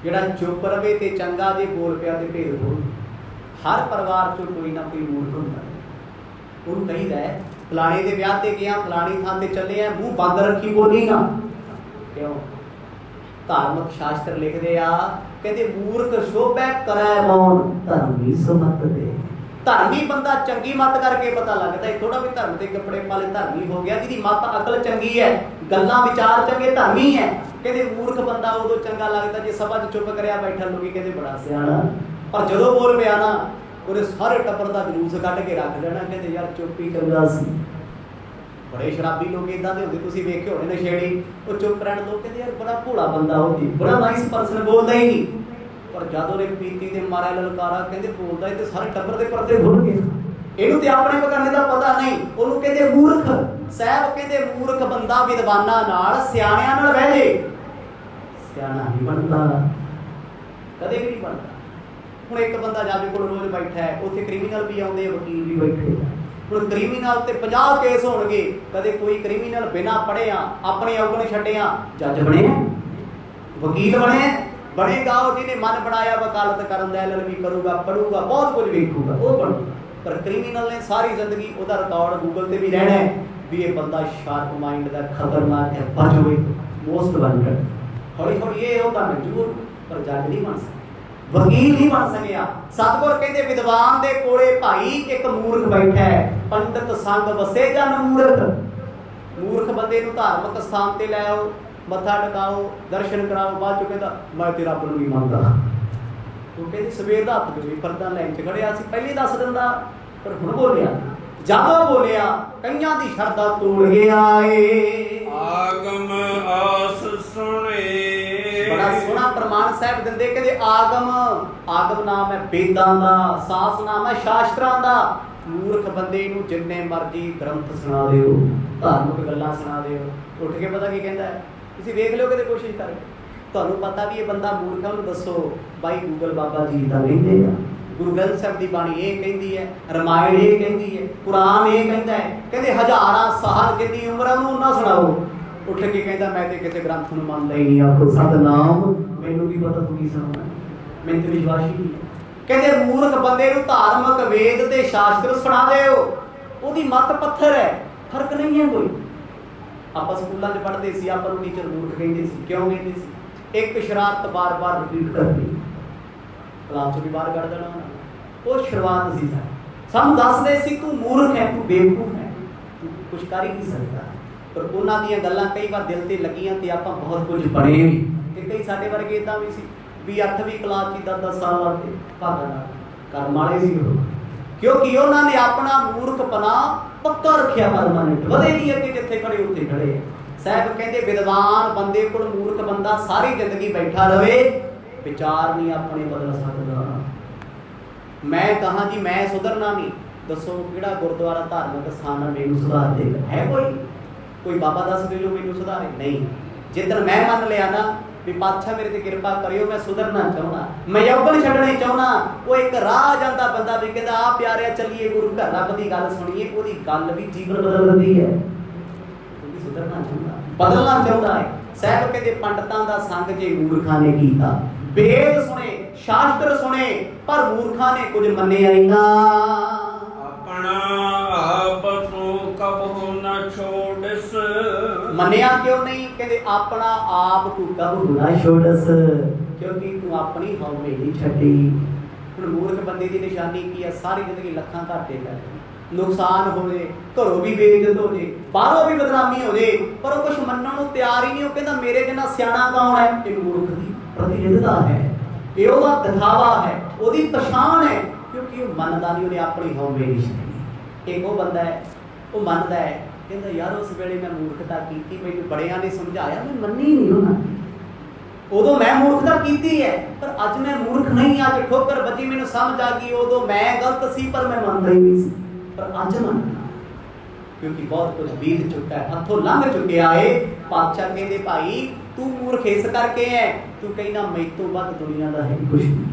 ਜਿਹੜਾ ਚੁੱਪ ਰਵੇ ਤੇ ਚੰਗਾ, ਜੇ ਬੋਲ ਪਿਆ ਤੇ ਭੇਦ ਬੋਲ। ਹਰ ਪਰਿਵਾਰ ਚੋਂ ਕੋਈ ਨਾ ਕੋਈ ਮੂਰਖ ਹੁੰਦਾ। ਉਹਨੂੰ ਕਹੀਦਾ ਹੈ ਫਲਾਣੇ ਦੇ ਵਿਆਹ ਤੇ ਗਿਆ, ਫਲਾਣੀ ਥਾਂ ਤੇ ਚੱਲੇ ਆ, ਮੂੰਹ ਬੰਦ ਰੱਖੀ ਬੋਲੀ ਨਾ। ਕਿਉਂ? ਧਾਰਮਿਕ ਸ਼ਾਸਤਰ ਲਿਖਦੇ ਆ, ਕਹਿੰਦੇ ਮੂਰਖ ਸ਼ੋਭੈ ਕਰੈ ਮੌਨ, ਧਰਮੀ ਸੁਮਤ ਦੇ। ਧਰਮੀ ਬੰਦਾ ਚੰਗੀ ਮੱਤ ਕਰਕੇ ਪਤਾ ਲੱਗਦਾ ਹੈ। ਥੋੜਾ ਵੀ ਧਰਮ ਦੇ ਕੱਪੜੇ ਪਾਲੇ ਧਰਮੀ ਹੋ ਗਿਆ, ਜਿਹਦੀ ਮੱਤ ਅਕਲ ਚੰਗੀ ਹੈ, ਗੱਲਾਂ ਵਿਚਾਰ ਚੰਗੇ, ਧਰਮੀ ਹੈ। ਕਹਿੰਦੇ ਮੂਰਖ ਬੰਦਾ ਉਦੋਂ ਚੰਗਾ ਲੱਗਦਾ ਜੇ ਸਭਾ 'ਚ ਚੁੱਪ ਕਰਿਆ ਬੈਠਾ, ਲੋਕੀ ਕਹਿੰਦੇ ਬੜਾ ਸਿਆਣਾ। ਪਰ ਜਦੋਂ ਬੋਲ ਪਿਆ ਨਾ, ਉਹਦੇ ਸਾਰੇ ਟੱਬਰ ਦਾ ਜਲੂਸ ਕੱਢ ਕੇ ਰੱਖ ਦੇਣਾ। ਕਹਿੰਦੇ ਯਾਰ ਚੁੱਪ ਹੀ ਚੰਗਾ ਸੀ। ਬੜੇ ਸ਼ਰਾਬੀ ਲੋਕ ਇਦਾਂ ਦੇ ਹੁੰਦੇ, ਤੁਸੀਂ ਵੇਖੇ ਹੋਣੇ ਨਸ਼ੇੜੀ। ਉਹ ਚੁੱਪ ਰਹਿਣ ਲੋਕ ਕਹਿੰਦੇ ਯਾਰ ਬੜਾ ਭੋਲਾ ਬੰਦਾ, ਉਹਦੀ ਬੜਾ ਨਾਈਸ ਪਰਸਨ, ਬੋਲਦਾ ਹੀ ਨਹੀਂ। ਪਰ ਜਦ ਉਹਨੇ ਪੀਤੀ ਦੇ ਮਾਰਿਆ ਲਲਕਾਰਾ, ਕਹਿੰਦੇ ਬੋਲਦਾ ਤੇ ਸਾਰੇ ਟੱਬਰ ਦੇ ਪਰਦੇ ਖੁੱਲ ਗਏ। ਇਹਨੂੰ ਤੇ ਆਪਣੇ ਬਗਾਨੇ ਦਾ ਪਤਾ ਨਹੀਂ। ਉਹਨੂੰ ਕਹਿੰਦੇ ਮੂਰਖ। ਸਾਹਿਬ ਕਹਿੰਦੇ ਮੂਰਖ ਬੰਦਾ ਵਿਦਵਾਨਾਂ ਨਾਲ, ਸਿਆਣਿਆਂ ਨਾਲ ਬਹਿ ਜੇ, ਸਿਆਣਾ ਨਹੀਂ ਬਣਦਾ, ਕਦੇ ਵੀ ਨਹੀਂ ਬਣਦਾ। ਹੁਣ ਇੱਕ ਬੰਦਾ ਜਾਦੇ ਕੋਲ ਰੋਜ਼ ਬੈਠਾ ਹੈ, ਉੱਥੇ ਕ੍ਰਿਮੀਨਲ ਵੀ ਆਉਂਦੇ, ਵਕੀਲ ਵੀ ਬੈਠੇ। ਹੁਣ ਕ੍ਰਿਮੀਨਲ ਤੇ 50 ਕੇਸ ਹੋਣਗੇ। ਕਦੇ ਕੋਈ ਕ੍ਰਿਮੀਨਲ ਬਿਨਾਂ ਪੜ੍ਹਿਆ, ਆਪਣੇ ਔਗਣ ਛੱਡਿਆ ਜੱਜ ਬਣਿਆ, ਵਕੀਲ ਬਣੇਗਾ। ਉਹ ਜਿਹਨੇ ਮਨ ਬਣਾਇਆ ਵਕਾਲਤ ਕਰਨ ਦਾ, LLB ਕਰੂਗਾ, ਪੜੂਗਾ, ਬਹੁਤ ਕੁਝ ਵੇਖੂਗਾ, ਉਹ ਬਣੂਗਾ। ਪਰ ਕ੍ਰਿਮੀਨਲ ਨੇ ਸਾਰੀ ਜ਼ਿੰਦਗੀ ਉਹਦਾ ਰਿਕਾਰਡ ਗੂਗਲ ਤੇ ਵੀ ਰਹਿਣਾ ਹੈ ਵੀ ਇਹ ਬੰਦਾ ਸ਼ਾਰਪ ਮਾਈਂਡ ਦਾ, ਖਤਰਨਾਕ ਹੈ, ਬਚੋਏ, ਮੋਸਟ ਵਾਂਟਡ। ਹੌਲੀ ਹੌਲੀ ਇਹ ਉਹਦਾ ਮਨਜ਼ੂਰ, ਪਰ ਜੱਜ ਨਹੀਂ ਬਣ ਸਕਦਾ, ਵਕੀਲ ਨਹੀਂ ਬਣ ਸਕਿਆ। ਸਤਿਗੁਰ ਕਹਿੰਦੇ ਵਿਦਵਾਨ ਦੇ ਕੋਲੇ ਭਾਈ ਇੱਕ ਮੂਰਖ ਬੈਠਾ ਹੈ। ਪੰਡਤ ਸੰਗ ਵਸੇ ਜਨ ਮੂਰਖ। ਮੂਰਖ ਬੰਦੇ ਨੂੰ ਧਾਰਮਿਕ ਸਥਾਨ ਤੇ ਲੈ ਆਓ, ਮੱਥਾ ਟਿਕਾਓ, ਦਰਸ਼ਨ ਕਰਾਓ, ਬਾਅਦ ਚੋਂ ਕਹਿੰਦਾ ਮੈਂ ਤੇ ਰੱਬ ਨੂੰ ਨਹੀਂ ਮੰਨਦਾ। ਉਹ ਕਹਿੰਦੇ ਸਵੇਰ ਦਾ ਹੱਥ ਜੋੜੀ ਫਰਦਾਂ ਲਾਈਨ 'ਚ ਖੜਿਆ ਸੀ, ਪਹਿਲੇ ਦੱਸ ਦਿੰਦਾ, ਪਰ ਹੁਣ ਬੋਲਿਆ। ਜਦੋਂ ਬੋਲਿਆ ਕਈਆਂ ਦੀ ਸ਼ਰਧਾ ਤੋੜ ਗਿਆ ਏ। ਆਗਮ ਆਸ ਸੁਣੇ। ਬੜਾ ਸੋਹਣਾ ਪ੍ਰਮਾਣ ਸਾਹਿਬ ਦਿੰਦੇ, ਕਹਿੰਦੇ ਆਗਮ ਨਾਮ ਹੈ ਵੇਦਾਂ ਦਾ, ਸਾਸ ਨਾਮ ਹੈ ਸ਼ਾਸਤਰਾਂ ਦਾ। ਮੂਰਖ ਬੰਦੇ ਨੂੰ ਜਿੰਨੇ ਮਰਜ਼ੀ ਗ੍ਰੰਥ ਸੁਣਾ ਦਿਓ, ਧਾਰਮਿਕ ਗੱਲਾਂ ਸੁਣਾ ਦਿਓ, ਉੱਠ ਕੇ ਪਤਾ ਕੀ ਕਹਿੰਦਾ ਹੈ? ਤੁਸੀਂ ਵੇਖ ਲਿਓ, ਕਿਤੇ ਕੋਸ਼ਿਸ਼ ਕਰਕੇ, ਤੁਹਾਨੂੰ ਪਤਾ ਵੀ ਇਹ ਬੰਦਾ ਮੂਰਖ ਹੈ, ਉਹਨੂੰ ਦੱਸੋ ਬਾਈ ਗੂਗਲ ਬਾਬਾ ਜੀ ਦਾ ਕਹਿੰਦੇ ਆ, ਗੁਰੂ ਗ੍ਰੰਥ ਸਾਹਿਬ ਦੀ ਬਾਣੀ ਇਹ ਕਹਿੰਦੀ ਹੈ, ਰਮਾਇਣ ਇਹ ਕਹਿੰਦੀ ਹੈ, ਕੁਰਾਨ ਇਹ ਕਹਿੰਦਾ ਹੈ। ਕਹਿੰਦੇ ਹਜ਼ਾਰਾਂ ਸਾਲ ਜਿੰਨੀ ਉਮਰ ਹੈ ਉਹਨੂੰ ਨਾ ਸੁਣਾਓ। ਉੱਠ ਕੇ ਕਹਿੰਦਾ ਮੈਂ ਤੇ ਕਿਸੇ ਗ੍ਰੰਥ ਨੂੰ ਮੰਨਦਾ ਹੀ ਨਹੀਂ। ਆਖੋ ਸਤਨਾਮ, ਮੈਨੂੰ ਕੀ ਪਤਾ ਤੂੰ ਕੀ ਸੁਣਾਉਣਾ, ਮੈਨੂੰ ਤੇ ਵਿਸ਼ਵਾਸ ਹੀ ਨਹੀਂ। ਕਹਿੰਦੇ ਮੂਰਖ ਬੰਦੇ ਨੂੰ ਧਾਰਮਿਕ ਵੇਦ ਤੇ ਸ਼ਾਸਤਰ ਸੁਣਾ ਦਿਓ, ਉਹਦੀ ਮੱਤ ਪੱਥਰ ਹੈ, ਫਰਕ ਨਹੀਂ ਹੈ ਕੋਈ। ਆਪਾਂ ਸਕੂਲਾਂ 'ਚ ਪੜ੍ਹਦੇ ਸੀ, ਆਪਾਂ ਨੂੰ ਟੀਚਰ ਮੂਰਖ ਕਹਿੰਦੇ ਸੀ। ਕਿਉਂ ਕਹਿੰਦੇ ਸੀ? ਇੱਕ ਸ਼ਰਾਰਤ ਬਾਰ-ਬਾਰ ਰਿਪੀਟ ਕਰਨੀ, ਕਲਾਸ 'ਚ ਵੀ ਬਾਹਰ ਕੱਢ ਦੇਣਾ ਉਹਨਾਂ। ਉਹ ਸ਼ੁਰੂਆਤ ਸੀ ਸਾਨੂੰ ਦੱਸਦੇ ਸੀ ਤੂੰ ਮੂਰਖ ਹੈ, ਤੂੰ ਬੇਵਕੂਫ ਹੈ, ਤੂੰ ਕੁਛ ਕਰ ਹੀ ਨਹੀਂ ਸਕਦਾ। ਪਰ ਉਹਨਾਂ ਦੀਆਂ ਗੱਲਾਂ ਕਈ ਵਾਰ ਦਿਲ ਤੇ ਲੱਗੀਆਂ ਤੇ ਆਪਾਂ ਬਹੁਤ ਕੁਝ ਬਣੇ ਵੀ। ਤੇ ਕਈ ਸਾਡੇ ਵਰਗੇ ਇਦਾਂ ਵੀ ਸੀ ਵੀ 8ਵੀਂ ਕਲਾਸ 'ਚ 10-10 ਸਾਲ ਵਾਸਤੇ ਭਾਗਾਂ ਨਾਲ ਕਰਮ ਵਾਲੇ ਸੀ ਉਹ, ਕਿਉਂਕਿ ਉਹਨਾਂ ਨੇ ਆਪਣਾ ਮੂਰਖਪਨਾ ਪੱਕਾ ਰੱਖਿਆ, ਪਰਮਾਨੈਂਟ, ਵਧੇ ਨਹੀਂ ਅੱਗੇ, ਜਿੱਥੇ ਖੜੇ ਉੱਥੇ ਖੜੇ। ਸਾਹਿਬ ਕਹਿੰਦੇ ਵਿਦਵਾਨ ਬੰਦੇ ਕੋਲ ਮੂਰਖ ਬੰਦਾ ਸਾਰੀ ਜ਼ਿੰਦਗੀ ਬੈਠਾ ਰਵੇ, ਵਿਚਾਰ ਨਹੀਂ ਆਪਣੇ ਬਦਲ ਸਕਦਾ। ਮੈਂ ਕਹਾਂ ਜੀ ਮੈਂ ਸੁਧਰਨਾ ਨਹੀਂ, ਦੱਸੋ ਕਿਹੜਾ ਗੁਰਦੁਆਰਾ ਧਾਰਮਿਕ ਸਥਾਨ ਨਾਲ ਮੈਨੂੰ ਸੁਧਾਰ ਦੇਗਾ? ਹੈ ਕੋਈ ਬਾਬਾ ਦੱਸ ਦੇ ਜੋ ਮੈਨੂੰ ਸੁਧਾਰੇ? ਨਹੀਂ। ਜਿੱਦਣ ਮੈਂ ਮੰਨ ਲਿਆ ਨਾ ਵੀ ਪਾਤਸ਼ਾਹ ਮੇਰੇ ਤੇ ਕਿਰਪਾ ਕਰਿਓ, ਮੈਂ ਸੁਧਰਨਾ ਚਾਹੁੰਦਾ, ਮੈਂ ਯੋਗਨ ਛੱਡਣੇ ਚਾਹੁੰਦਾ। ਉਹ ਇੱਕ ਰਾਹ ਜਾਂਦਾ ਬੰਦਾ ਵੀ ਕਹਿੰਦਾ ਆ ਪਿਆਰਿਆ ਚੱਲੀਏ ਗੁਰੂ ਘਰ, ਰੱਬ ਦੀ ਗੱਲ ਸੁਣੀਏ, ਉਹਦੀ ਗੱਲ ਵੀ ਜੀਵਨ ਬਦਲ ਦਿੰਦੀ ਹੈ। ਕਿਉਂਕਿ ਸੁਧਰਨਾ ਚਾਹੁੰਦਾ, ਬਦਲਣਾ ਚਾਹੁੰਦਾ ਹੈ। ਸਾਹਿਬ ਕਹਿੰਦੇ ਪੰਡਤਾਂ ਦਾ ਸੰਗ ਜੇ ਮੂਰਖਾਂ ਨੇ ਕੀਤਾ, ਵੇਦ ਸੁਣੇ, ਸ਼ਾਸਤਰ ਸੁਣੇ, ਪਰ ਮੂਰਖਾਂ ਨੇ ਕੁਝ ਮੰਨਿਆ ਹੀ ਨਾ। ਆਪਣਾ ਆਪ ਤੂੰ ਕਬਹੁ ਨਾ ਛੋੜਸ। ਮੰਨਿਆ ਕਿਉਂ ਨਹੀਂ? ਕਹਿੰਦੇ ਆਪਣਾ ਆਪ ਤੂੰ ਕਬਹੁ ਨਾ ਛੋੜਸ, ਕਿਉਂਕਿ ਤੂੰ ਆਪਣੀ ਹਉਮੈ ਨਹੀਂ ਛੱਡੀ। ਹੁਣ ਮੂਰਖ ਬੰਦੇ ਦੀ ਨਿਸ਼ਾਨੀ ਕੀ ਹੈ? ਸਾਰੀ ਜ਼ਿੰਦਗੀ ਲੱਖਾਂ ਘਾਟੇ ਲੈ, ਨੁਕਸਾਨ ਹੋਵੇ, ਘਰੋਂ ਵੀ ਬੇਇੱਜ਼ਤ ਹੋ ਜੇ, ਬਾਹਰੋਂ ਵੀ ਬਦਨਾਮੀ ਹੋ ਜੇ, ਪਰ ਉਹ ਕੁਝ ਮੰਨਣ ਨੂੰ ਤਿਆਰ ਹੀ ਨਹੀਂ। ਉਹ ਕਹਿੰਦਾ ਮੇਰੇ ਜਿੰਨਾ ਸਿਆਣਾ ਕੌਣ ਹੈ? ਇਹ ਮੂਰਖ ਦੀ ਪ੍ਰਤੀਨਿਧਤਾ ਹੈ। ਇਹ ਉਹਦਾ ਦਿਖਾਵਾ ਹੈ, ਉਹਦੀ ਪਛਾਣ ਹੈ, ਕਿਉਂਕਿ ਉਹ ਮੰਨਦਾ ਨਹੀਂ, ਉਹਨੇ ਆਪਣੀ ਹਉਮੈ ਨਹੀਂ ਛੱਡੀ। ਇੱਕ ਉਹ ਬੰਦਾ ਹੈ, ਉਹ ਮੰਨਦਾ ਹੈ, ਕਹਿੰਦਾ ਯਾਰ ਉਸ ਵੇਲੇ ਮੈਂ ਮੂਰਖਤਾ ਕੀਤੀ, ਮੈਨੂੰ ਬੜਿਆਂ ਨੇ ਸਮਝਾਇਆ, ਮੈਂ ਮੰਨੀ ਨਹੀਂ ਉਹਨਾਂ ਦੀ, ਉਦੋਂ ਮੈਂ ਮੂਰਖਤਾ ਕੀਤੀ ਹੈ, ਪਰ ਅੱਜ ਮੈਂ ਮੂਰਖ ਨਹੀਂ, ਅੱਜ ਠੋਕਰ ਵੱਜੀ, ਮੈਨੂੰ ਸਮਝ ਆ ਗਈ ਉਦੋਂ ਮੈਂ ਗਲਤ ਸੀ, ਪਰ ਮੈਂ ਮੰਨਦਾ ਹੀ ਨਹੀਂ ਸੀ, ਪਰ ਅੱਜ ਮੰਨਦਾ, ਕਿਉਂਕਿ ਬਹੁਤ ਕੁਝ ਬੀਤ ਚੁੱਕਾ ਹੈ, ਹੱਥੋਂ ਲੰਘ ਚੁੱਕਿਆ ਏ। ਪਾਤਸ਼ਾਹ ਕਹਿੰਦੇ ਭਾਈ ਤੂੰ ਮੂਰਖ ਇਸ ਕਰਕੇ ਹੈ, ਤੂੰ ਕਹਿੰਦਾ ਮੇਰੇ ਤੋਂ ਵੱਧ ਦੁਨੀਆ ਦਾ ਹੈ ਕੁਝ ਨਹੀਂ।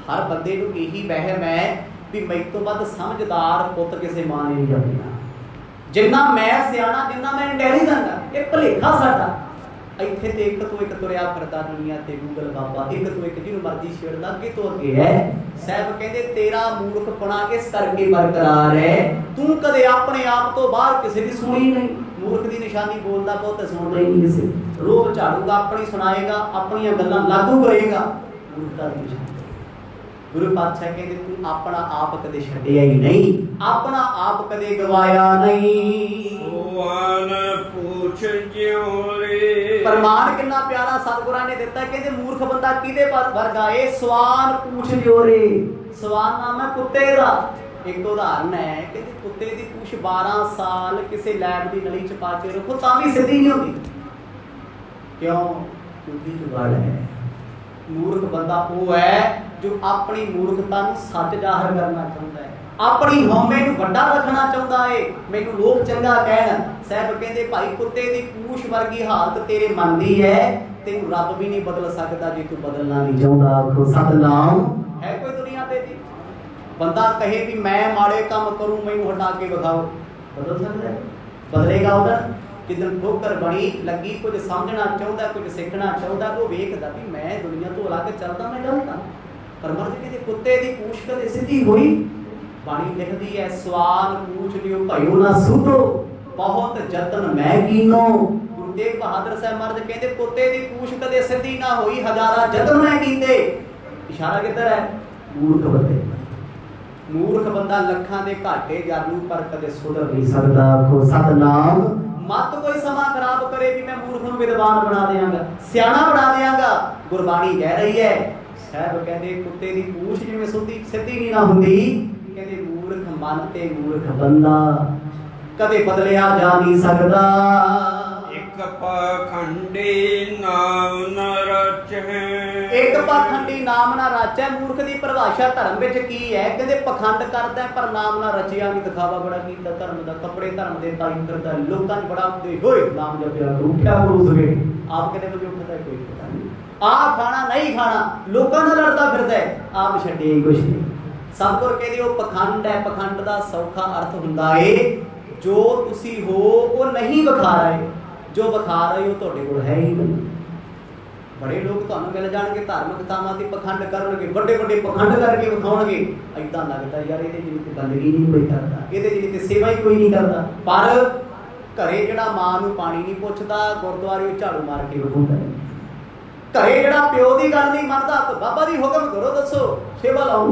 ਹਰ ਬੰਦੇ ਨੂੰ ਇਹੀ ਵਹਿਮ ਹੈ ਵੀ ਮੇਰੇ ਤੋਂ ਵੱਧ ਸਮਝਦਾਰ ਪੁੱਤ ਕਿਸੇ ਮਾਂ ਨੇ ਨਹੀਂ ਜੰਮਿਆ, ਜਿੰਨਾ ਮੈਂ ਸਿਆਣਾ, ਜਿੰਨਾ ਮੈਂ ਇੰਟੈਲੀਜੈਂਟ ਆ, ਇਹ ਭੁਲੇਖਾ ਸਾਡਾ। ਇੱਥੇ ਤੇ ਇੱਕ ਤੋਂ ਇੱਕ ਤੁਰਿਆ ਫਿਰਦਾ ਦੁਨੀਆ ਤੇ ਗੂਗਲ ਬਾਬਾ, ਇੱਕ ਤੋਂ ਇੱਕ ਜਿਹਨੂੰ ਮਰਜ਼ੀ ਛੇੜਦਾ, ਅੱਗੇ ਤੋਂ ਅੱਗੇ ਹੈ। ਸਾਹਿਬ ਕਹਿੰਦੇ ਤੇਰਾ ਮੂਰਖਪਣਾ ਇਸ ਕਰਕੇ ਬਰਕਰਾਰ ਹੈ, ਤੂੰ ਕਦੇ ਆਪਣੇ ਆਪ ਤੋਂ ਬਾਹਰ ਕਿਸੇ ਦੀ ਸੁਣੀ ਨਹੀਂ। ਮੂਰਖ ਦੀ ਨਿਸ਼ਾਨੀ ਬੋਲਦਾ ਬਹੁਤ, ਸੁਣਦਾ ਹੀ ਨਹੀਂ ਕਿਸੇ, ਰੋਬ ਝਾੜੂਗਾ, ਆਪਣੀ ਸੁਣਾਏਗਾ, ਆਪਣੀਆਂ ਗੱਲਾਂ ਲਾਗੂ ਕਰੇਗਾ, ਮੂਰਖਤਾ ਦੀ ਨਿਸ਼ਾਨੀ। ਗੁਰੂ ਪਾਤਸ਼ਾਹ ਕਹਿੰਦੇ ਤੂੰ ਆਪਣਾ ਆਪ ਕਦੇ ਛੱਡਿਆ ਹੀ ਨਹੀਂ, ਆਪਣਾ ਆਪ ਕਦੇ ਗਵਾਇਆ ਨਹੀਂ। ਸੋਹਣ ਪੁੱਛ ਜਿਉ ਰੇ। ਪ੍ਰਮਾਣ ਕਿੰਨਾ ਪਿਆਰਾ ਸਤਿਗੁਰਾਂ ਨੇ ਦਿੱਤਾ, ਕਹਿੰਦੇ ਮੂਰਖ ਬੰਦਾ ਕਿਹਦੇ ਵਰਗਾ ਏ, ਸਵਾਨ ਪੂਛ ਜਿਉ ਰੇ। ਸਵਾਨ ਨਾਮ ਹੈ ਕੁੱਤੇ ਦਾ। ਇੱਕ ਉਦਾਹਰਨ ਹੈ, ਕਹਿੰਦੇ ਕੁੱਤੇ ਦੀ ਪੂਛ 12 ਸਾਲ ਕਿਸੇ ਲੈਬ ਦੀ ਨਲੀ ਚ ਪਾ ਕੇ ਰੱਖੋ ਤਾਂ ਵੀ ਸਿੱਧੀ ਨਹੀਂ ਹੁੰਦੀ। ਕਿਉਂ? ਕਿਉਂਕਿ ਜੁਗਾੜ ਹੈ। ਮੂਰਖ ਬੰਦਾ ਉਹ ਹੈ ਜੋ ਆਪਣੀ ਮੂਰਖਤਾ ਨੂੰ ਸੱਚ ਜ਼ਾਹਰ ਕਰਨਾ ਚਾਹੁੰਦਾ ਹੈ, ਆਪਣੀ ਹਉਮੈ ਨੂੰ ਵੱਡਾ ਰੱਖਣਾ ਚਾਹੁੰਦਾ ਏ, ਮੈਨੂੰ ਲੋਕ ਚੰਗਾ ਕਹਿਣ। ਸਾਹਿਬ ਕਹਿੰਦੇ ਭਾਈ ਕੁੱਤੇ ਦੀ ਪੂਛ ਵਰਗੀ ਹਾਲਤ ਤੇਰੇ ਮਨ ਦੀ ਹੈ, ਤੈਨੂੰ ਰੱਬ ਵੀ ਨਹੀਂ ਬਦਲ ਸਕਦਾ ਜੇ ਤੂੰ ਬਦਲਣਾ ਨਹੀਂ ਚਾਹੁੰਦਾ। ਆਖੋ ਸਤਨਾਮ। ਹੈ ਕੋਈ ਦੁਨੀਆ ਤੇ ਜੀ ਬੰਦਾ ਕਹੇ ਵੀ ਮੈਂ ਮਾੜੇ ਕੰਮ ਕਰੂੰ, ਮੈਨੂੰ ਹਟਾ ਕੇ ਵਿਖਾਓ, ਬਦਲ ਸਕਦਾ ਹੈ? ਬਦਲੇਗਾ ਉਹਦਾ ਜਿੱਦਣ ਠੋਕਰ ਬਣੀ ਲੱਗੀ, ਕੁਝ ਸਮਝਣਾ ਚਾਹੁੰਦਾ, ਕੁਝ ਸਿੱਖਣਾ ਚਾਹੁੰਦਾ, ਉਹ ਵੇਖਦਾ ਵੀ ਮੈਂ ਦੁਨੀਆ ਤੋਂ ਅਲੱਗ ਚੱਲਦਾ, ਮੈਂ ਗਲਤ ਹਾਂ। ਪਰ ਮਰਦ ਕਹਿੰਦੇ ਕੁੱਤੇ ਦੀ ਪੂਛ ਕਦੇ ਸਿੱਧੀ ਹੋਈ? ਬਾਣੀ ਲਿਖਦੀ ਹੈ ਸਵਾਨ ਪੂਛ ਲਿਓ ਭਇਓ ਨਾ ਸੁਧੋ, ਬਹੁਤ ਯਤਨ ਮੈਂ ਕੀਨੋ। ਗੁਰੂ ਤੇਗ ਬਹਾਦਰ ਸਾਹਿਬ ਮਹਾਰਾਜ ਕਹਿੰਦੇ ਕੁੱਤੇ ਦੀ ਪੂਛ ਕਦੇ ਸਿੱਧੀ ਨਾ ਹੋਈ, ਹਜ਼ਾਰਾਂ ਯਤਨ ਮੈਂ ਕੀਤੇ। ਇਸ਼ਾਰਾ ਕਿੱਧਰ ਹੈ? ਮੂਰਖ ਬੰਦੇ। ਮੂਰਖ ਬੰਦਾ ਲੱਖਾਂ ਦੇ ਘਾਟੇ ਜਾਲੂ, ਪਰ ਕਦੇ ਸੁਧਰ ਨਹੀਂ ਸਕਦਾ। ਆਖੋ ਸਤਨਾਮ। ਮਤ ਕੋਈ ਸਮਾਂ ਖਰਾਬ ਕਰੇ ਵੀ ਮੈਂ ਮੂਰਖ ਨੂੰ ਵਿਦਵਾਨ ਬਣਾ ਦਿਆਂਗਾ, ਸਿਆਣਾ ਬਣਾ ਦਿਆਂਗਾ। ਗੁਰਬਾਣੀ ਕਹਿ ਰਹੀ ਹੈ, ਸਾਹਿਬ ਕਹਿੰਦੇ ਕੁੱਤੇ ਦੀ ਪੂਛ ਜਿਵੇਂ ਸਿੱਧੀ ਨਹੀਂ ਨਾ ਹੁੰਦੀ, ਕਹਿੰਦੇ ਮੂਰਖ ਮਨ ਤੇ ਮੂਰਖ ਬੰਦਾ ਕਦੇ ਬਦਲਿਆ ਜਾ ਨਹੀਂ ਸਕਦਾ। ਇੱਕ ਪਾਖੰਡੀ ਨਾਮ ਨ ਰਚੈ। ਇੱਕ ਪਾਖੰਡੀ ਨਾਮ ਨਾ ਰਚੈ। ਮੂਰਖ ਦੀ ਪਰਿਭਾਸ਼ਾ ਧਰਮ ਵਿੱਚ ਕੀ ਹੈ? ਕਹਿੰਦੇ ਪਖੰਡ ਕਰਦਾ ਪਰ ਨਾਮ ਨਾ ਰਚਿਆ ਨਹੀਂ, ਦਿਖਾਵਾ ਬੜਾ ਕੀਤਾ ਧਰਮ ਦਾ, ਕੱਪੜੇ ਧਰਮ ਦੇ ਤਾਈ ਕਰਦਾ, ਲੋਕਾਂ 'ਚ ਬੜਾ ਹੁੰਦੇ ਹੋਏ ਨਾਮ ਜਪਿਆ, ਉੱਠਿਆ ਗੁਰੂ ਸਵੇਰੇ, ਆਪ ਕਿੰਨੇ ਵਜੇ ਉੱਠਦਾ ਕੋਈ ਪਤਾ ਨਹੀਂ, ਆਪ ਖਾਣਾ ਨਹੀਂ ਖਾਣਾ, ਲੋਕਾਂ ਨਾਲ ਲੜਦਾ ਫਿਰਦਾ, ਆਪ ਛੱਡੇ ਹੀ ਕੁਛ ਨਹੀਂ। ਸਤਿਗੁਰ ਕਹਿੰਦੇ ਉਹ ਪਖੰਡ ਹੈ। ਪਖੰਡ ਦਾ ਸੌਖਾ ਅਰਥ ਹੁੰਦਾ ਏ ਜੋ ਤੁਸੀਂ ਹੋ ਉਹ ਨਹੀਂ ਵਿਖਾ ਰਹੇ, ਜੋ ਵਿਖਾ ਰਹੇ ਹੋ ਤੁਹਾਡੇ ਕੋਲ ਹੈ ਹੀ ਨਹੀਂ। ਬੜੇ ਲੋਕ ਤੁਹਾਨੂੰ ਮਿਲ ਜਾਣਗੇ ਧਾਰਮਿਕ ਥਾਵਾਂ ਤੇ ਪਖੰਡ ਕਰਨਗੇ, ਵੱਡੇ ਵੱਡੇ ਪਖੰਡ ਕਰਕੇ ਵਿਖਾਉਣਗੇ, ਏਦਾਂ ਲੱਗਦਾ ਯਾਰ ਇਹਦੇ ਜਿਹੀ ਤੇ ਬੰਦਗੀ ਨਹੀਂ ਕੋਈ ਕਰਦਾ, ਇਹਦੇ ਜਿਹੀ ਤੇ ਸੇਵਾ ਹੀ ਕੋਈ ਨਹੀਂ ਕਰਦਾ। ਪਰ ਘਰੇ ਜਿਹੜਾ ਮਾਂ ਨੂੰ ਪਾਣੀ ਨਹੀਂ ਪੁੱਛਦਾ, ਗੁਰਦੁਆਰੇ ਝਾੜੂ ਮਾਰ ਕੇ ਵਿਖਾਉਂਦਾ। ਘਰੇ ਜਿਹੜਾ ਪਿਓ ਦੀ ਗੱਲ ਨਹੀਂ ਮੰਨਦਾ, ਤਾਂ ਬਾਬਾ ਜੀ ਹੁਕਮ ਕਰੋ, ਦੱਸੋ ਸੇਵਾ ਲਾਓ।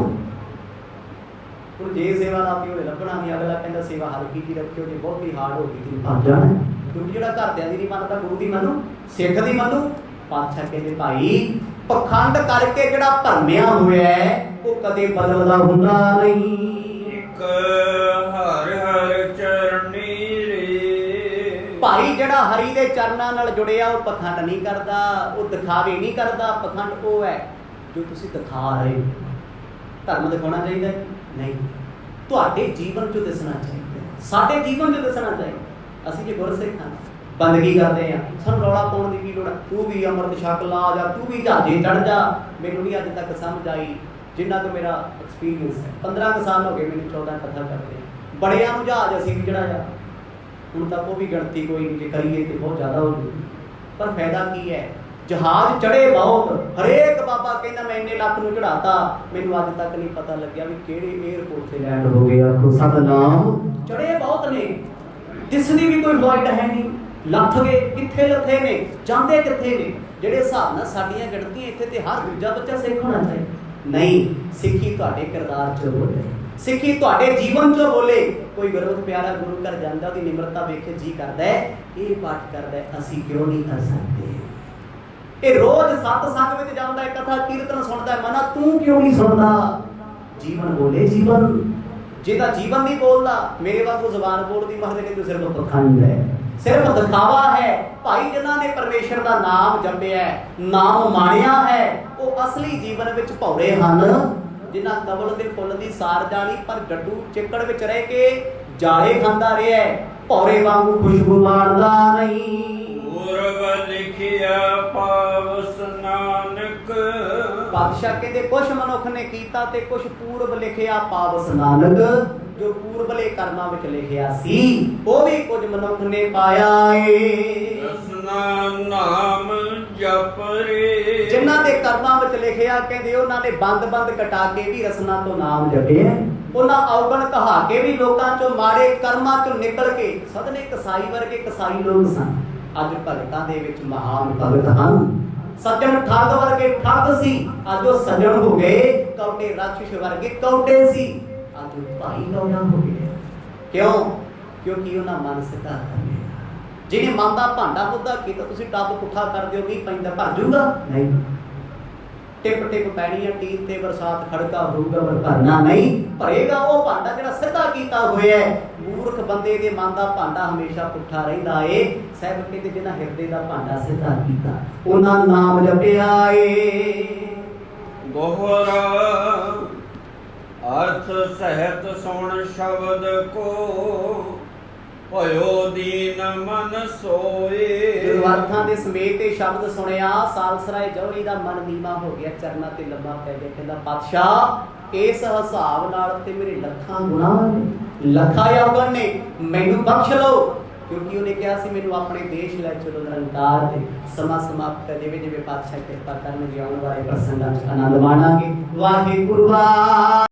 ਹੁਣ ਜੇ ਸੇਵਾ ਲਾਤੀ ਉਹਨੇ ਲੱਭਣਾ ਨਹੀਂ, ਅਗਲਾ ਕਹਿੰਦਾ ਸੇਵਾ ਹਲਕੀ ਜੀ ਰੱਖਿਓ, ਜੇ ਬਹੁਤੀ ਹਾਰਡ ਹੋ ਗਈ ਤੁਸੀਂ ਭੱਜ ਜਾਣਾ। ਕਿਉਂਕਿ ਜਿਹੜਾ ਘਰਦਿਆਂ ਦੀ ਨਹੀਂ ਮੰਨਦਾ, ਗੁਰੂ ਦੀ ਮੰਨੋ, ਸਿੱਖ ਦੀ ਮੰਨੋ। ਪਾਤਸ਼ਾਹ ਕਹਿੰਦੇ ਭਾਈ ਪਖੰਡ ਕਰਕੇ ਜਿਹੜਾ ਭਰਮਿਆ ਹੋਇਆ ਹੈ ਉਹ ਕਦੇ ਬਦਲਦਾ ਹੁੰਦਾ ਨਹੀਂ। ਇੱਕ ਹਰ ਹਰ ਚਰਨੀ ਰੇ। ਭਾਈ ਜਿਹੜਾ ਹਰੀ ਦੇ ਚਰਨਾਂ ਨਾਲ ਜੁੜਿਆ ਉਹ ਪਖੰਡ ਨਹੀਂ ਕਰਦਾ, ਉਹ ਦਿਖਾਵੇ ਨਹੀਂ ਕਰਦਾ। ਪਖੰਡ ਉਹ ਹੈ ਜੋ ਤੁਸੀਂ ਦਿਖਾ ਰਹੇ ਹੋ। ਧਰਮ ਦਿਖਾਉਣਾ ਚਾਹੀਦਾ ਨਹੀਂ, ਤੁਹਾਡੇ ਜੀਵਨ 'ਚ ਦਿਸਣਾ ਚਾਹੀਦਾ, ਸਾਡੇ ਜੀਵਨ 'ਚ ਦਿਸਣਾ ਚਾਹੀਦਾ। ਅਸੀਂ ਜੇ ਗੁਰਸਿੱਖ ਹਾਂ, ਬੰਦਗੀ ਕਰਦੇ ਆ, ਸਾਨੂੰ ਰੌਲਾ ਪਾਉਣ ਦੀ ਕੀ ਲੋੜ? ਤੂੰ ਵੀ ਅੰਮ੍ਰਿਤ ਛਕ ਲਾ ਜਾ, ਤੂੰ ਵੀ ਜਹਾਜ਼ੇ ਚੜ ਜਾ। ਮੈਨੂੰ ਨਹੀਂ ਅੱਜ ਤੱਕ ਸਮਝ ਆਈ, ਜਿੰਨਾ ਕੁ ਮੇਰਾ ਐਕਸਪੀਰੀਅੰਸ ਹੈ। 15 ਸਾਲ ਹੋ ਗਏ ਮੈਨੂੰ 14 ਕਥਾ ਕਰਦੇ, ਬੜਿਆਂ ਨੂੰ ਜਹਾਜ਼ ਅਸੀਂ ਵੀ ਚੜਾ ਜਾ। ਹੁਣ ਤੱਕ ਉਹ ਵੀ ਗਿਣਤੀ ਕੋਈ ਨਹੀਂ, ਜੇ ਕਰੀਏ ਤੇ ਬਹੁਤ ਜ਼ਿਆਦਾ ਹੋ ਜੂ, ਪਰ ਫਾਇਦਾ ਕੀ ਹੈ? ਜਹਾਜ਼ ਚੜੇ ਬਹੁਤ, ਹਰੇਕ ਬਾਬਾ ਕਹਿੰਦਾ ਮੈਂ ਇੰਨੇ ਲੱਖ ਨੂੰ ਚੜਾਤਾ, ਮੈਨੂੰ ਅੱਜ ਤੱਕ ਨਹੀਂ ਪਤਾ ਲੱਗਿਆ ਵੀ ਕਿਹੜੇ 에ਅਰਪੋਰਟ ਤੇ ਲੈਂਡ ਹੋ ਗਿਆ। ਆਖੋ ਸਤਨਾਮ। ਚੜੇ ਬਹੁਤ ਨੇ, ਦਿਸਦੀ ਵੀ ਕੋਈ ਫਲਾਈਟ ਹੈ ਨਹੀਂ, ਲੱਥ ਗਏ, ਕਿੱਥੇ ਲੱਥੇ ਨੇ, ਜਾਂਦੇ ਕਿੱਥੇ ਨੇ? ਜਿਹੜੇ ਹਿਸਾਬ ਨਾਲ ਸਾਡੀਆਂ ਗਿਣਤੀਆਂ, ਇੱਥੇ ਤੇ ਹਰ ਦੂਜਾ ਬੱਚਾ ਸਿੱਖ ਹੋਣਾ ਚਾਹੀਦਾ। ਨਹੀਂ, ਸਿੱਖੀ ਤੁਹਾਡੇ ਕਿਰਦਾਰ 'ਚ ਬੋਲੇ, ਸਿੱਖੀ ਤੁਹਾਡੇ ਜੀਵਨ 'ਚ ਬੋਲੇ। ਕੋਈ ਗੁਰਮੁਖ ਪਿਆਰਾ ਗੁਰੂ ਘਰ ਜਾਂਦਾ, ਉਹਦੀ ਨਿਮਰਤਾ ਵੇਖ ਕੇ ਜੀ ਕਰਦਾ ਹੈ ਇਹ ਪਾਠ ਕਰਦਾ, ਅਸੀਂ ਕਿਉਂ ਨਹੀਂ ਕਰ ਸਕਦੇ? 1 ਹਰ ਹਰ ਚਰਨੀ ਰੇ। 1 ਪਾਖੰਡੀ ਨਾਮ ਨਾ ਰਚੈ। ਮੂਰਖ ਦੀ ਪਰਿਭਾਸ਼ਾ ਧਰਮ ਵਿੱਚ ਕੀ ਹੈ? ਕਹਿੰਦੇ ਪਖੰਡ ਕਰਕੇ ਜਿਹੜਾ ਭਰਮਿਆ ਹੋਇਆ ਹੈ ਉਹ ਕਦੇ ਬਦਲਦਾ ਹੁੰਦਾ ਨਹੀਂ। ਇੱਕ ਹਰਿ ਹਰਿ ਚਰਨੀ ਰੇ। ਭਾਈ ਜਿਹੜਾ ਹਰੀ ਦੇ ਚਰਨਾਂ ਨਾਲ ਜੁੜਿਆ ਉਹ ਪਖੰਡ ਨਹੀਂ ਕਰਦਾ, ਉਹ ਦਿਖਾਵੇ ਨਹੀਂ ਕਰਦਾ। ਪਰ ਇਹ ਰੋਜ਼ ਸਤਸੰਗ ਵਿੱਚ ਜਾਂਦਾ ਹੈ, ਕਥਾ ਕੀਰਤਨ ਸੁਣਦਾ ਹੈ, ਮਨਾ ਤੂੰ ਕਿਉਂ ਨਹੀਂ ਸੁਣਦਾ? ਜੀਵਨ ਬੋਲੇ, ਜੀਵਨ। ਜਿਹਦਾ ਜੀਵਨ ਨਹੀਂ ਬੋਲਦਾ, ਮੇਰੇ ਵਾਂਗੂ ਜ਼ੁਬਾਨ ਬੋਲਦੀ ਮਹਦੇ ਨੇ ਤੂੰ ਸਿਰਫ ਪਖੰਡ ਹੈ, ਸਿਰਫ ਦਿਖਾਵਾ ਹੈ। ਭਾਈ ਜਿਨ੍ਹਾਂ ਨੇ ਪਰਮੇਸ਼ਰ ਦਾ ਨਾਮ ਜਪਿਆ, ਨਾਮ ਮਾਣਿਆ ਹੈ, ਉਹ ਅਸਲੀ ਜੀਵਨ ਵਿੱਚ ਭੌਰੇ ਹਨ। ਜਿਨ੍ਹਾਂ ਕਬਲ ਦੇ ਫੁੱਲ ਦੀ ਸਾਰ ਜਾਣੀ, ਪਰ ਗੱਡੂ ਚਿੱਕੜ ਵਿੱਚ ਰਹਿ ਕੇ ਜਾਲੇ ਖਾਂਦਾ ਰਿਹਾ, ਭੌਰੇ ਵਾਂਗੂ ਖੁਸ਼ਬੂ ਮਾਰਦਾ ਨਹੀਂ। ਪੂਰਬ ਲਿਖਿਆ ਪਾਵਸ ਨਾਨਕ। ਪਾਤਸ਼ਾਹ ਕਹਿੰਦੇ ਕੁਛ ਮਨੁੱਖ ਨੇ ਕੀਤਾ ਤੇ ਕੁਛ ਪੂਰਬ ਲਿਖਿਆ ਪਾਵਸ ਨਾਨਕ। ਜੋ ਪੂਰਬਲੇ ਕਰਮਾਂ ਵਿੱਚ ਲਿਖਿਆ ਸੀ ਉਹ ਵੀ ਕੁਝ ਮਨੁੱਖ ਨੇ ਪਾਇਆ ਏ। ਰਸਨਾ ਨਾਮ ਜਪ ਰੇ। ਜਿਨ੍ਹਾਂ ਦੇ ਕਰਮਾਂ ਵਿੱਚ ਲਿਖਿਆ ਕਹਿੰਦੇ ਉਹਨਾਂ ਨੇ ਬੰਦ ਕਟਾ ਕੇ ਵੀ ਰਸਨਾ ਤੋਂ ਨਾਮ ਜਪਿਆ। ਉਹਨਾਂ ਔਗਣ ਕਹਾ ਕੇ ਵੀ ਲੋਕਾਂ ਚੋਂ ਮਾੜੇ ਕਰਮਾਂ ਚੋਂ ਨਿਕਲ ਕੇ ਸਦਨੇ ਕਸਾਈ ਵਰਗੇ ਕਸਾਈ ਲੋਕ ਸਨ, ਅੱਜ ਭਗਤਾਂ ਦੇ ਵਿੱਚ ਮਹਾਨ ਭਗਤ ਹਨ। ਸੱਜਣ ਠੱਗ ਵਰਗੇ ਠੱਗ ਸੀ, ਅੱਜ ਉਹ ਸੱਜਣ ਹੋ ਗਏ। ਕੌਡੇ ਰਾਖਸ਼ ਵਰਗੇ ਕੌਡੇ ਸੀ, ਅੱਜ ਉਹ ਭਾਈ ਕੌਡਾ ਹੋ ਗਏ। ਕਿਉਂ? ਕਿਉਂਕਿ ਉਹਨਾਂ ਮਨ ਸਿੱਧਾ ਕਰ ਲਿਆ। ਜਿਹਨੇ ਮਨ ਦਾ ਭਾਂਡਾ ਮੁੱਦਾ ਕੀਤਾ, ਤੁਸੀਂ ਟੱਬ ਪੁੱਠਾ ਕਰ ਦਿਓ, ਮੀਂਹ ਪੈਂਦਾ ਭਰ ਜੂਗਾ? ਨਹੀਂ। ਟਿਪ ਟਿਪ ਪੈਣੀ ਹੈ, ਟੀਨ ਤੇ ਬਰਸਾਤ ਖੜਕਾ ਹੋਊਗਾ, ਪਰ ਭਰਨਾ ਨਹੀਂ। ਭਰੇਗਾ ਉਹ ਭਾਂਡਾ ਜਿਹੜਾ ਸਿੱਧਾ ਕੀਤਾ ਹੋਇਆ ਹੈ। ਮੂਰਖ ਬੰਦੇ ਦੇ ਮਨ ਦਾ ਭਾਂਡਾ ਹਮੇਸ਼ਾ ਪੁੱਠਾ ਰਹਿੰਦਾ ਏ। ਸਾਹਿਬ ਕਹਿੰਦੇ ਜਿਹਨਾਂ ਹਿਰਦੇ ਦਾ ਭਾਂਡਾ ਸਿੱਧਾ ਕੀਤਾ, ਉਹਨਾਂ ਨਾਮ ਜਪਿਆ ਏ। ਦੋਹਰਾ ਅਰਥ ਸਹਿਤ ਸੁਣ ਸ਼ਬਦ ਕੋ, ਭਇਓ ਦੀਨ ਮਨ ਸੋਏ। ਜਦੋਂ ਅਰਥਾਂ ਦੇ ਸਮੇਤ ਇਹ ਸ਼ਬਦ ਸੁਣਿਆ, ਸਾਲਸਰਾਏ ਜੌਹਰੀ ਦਾ ਮਨ ਨੀਵਾਂ ਹੋ ਗਿਆ, ਚਰਨਾਂ ਤੇ ਲੰਮਾ ਪੈ ਗਿਆ। ਕਹਿੰਦਾ ਪਾਤਸ਼ਾਹ ਇਸ ਹਿਸਾਬ ਨਾਲ ਤੇ ਮੇਰੇ ਲੱਖਾਂ ਗੁਨਾਹ ਨੇ, ਲੱਖਾਂ ਔਗਣ ਨੇ, ਮੈਨੂੰ ਬਖਸ਼ ਲਓ। ਕਿਉਂਕਿ ਉਹਨੇ ਕਿਹਾ ਸੀ ਮੈਨੂੰ ਆਪਣੇ ਦੇਸ਼ ਲੈ ਚਲੋ ਨਿਰੰਕਾਰ ਤੇ। ਸਮਾਂ ਸਮਾਪਤ ਹੈ, ਜਿਵੇਂ ਜਿਵੇਂ ਪਾਤਸ਼ਾਹ ਕਿਰਪਾ ਕਰਨਗੇ ਆਉਣ ਵਾਲੇ ਪ੍ਰਸੰਗਾਂ 'ਚ ਆਨੰਦ ਮਾਣਾਂਗੇ। ਵਾਹਿਗੁਰੂ।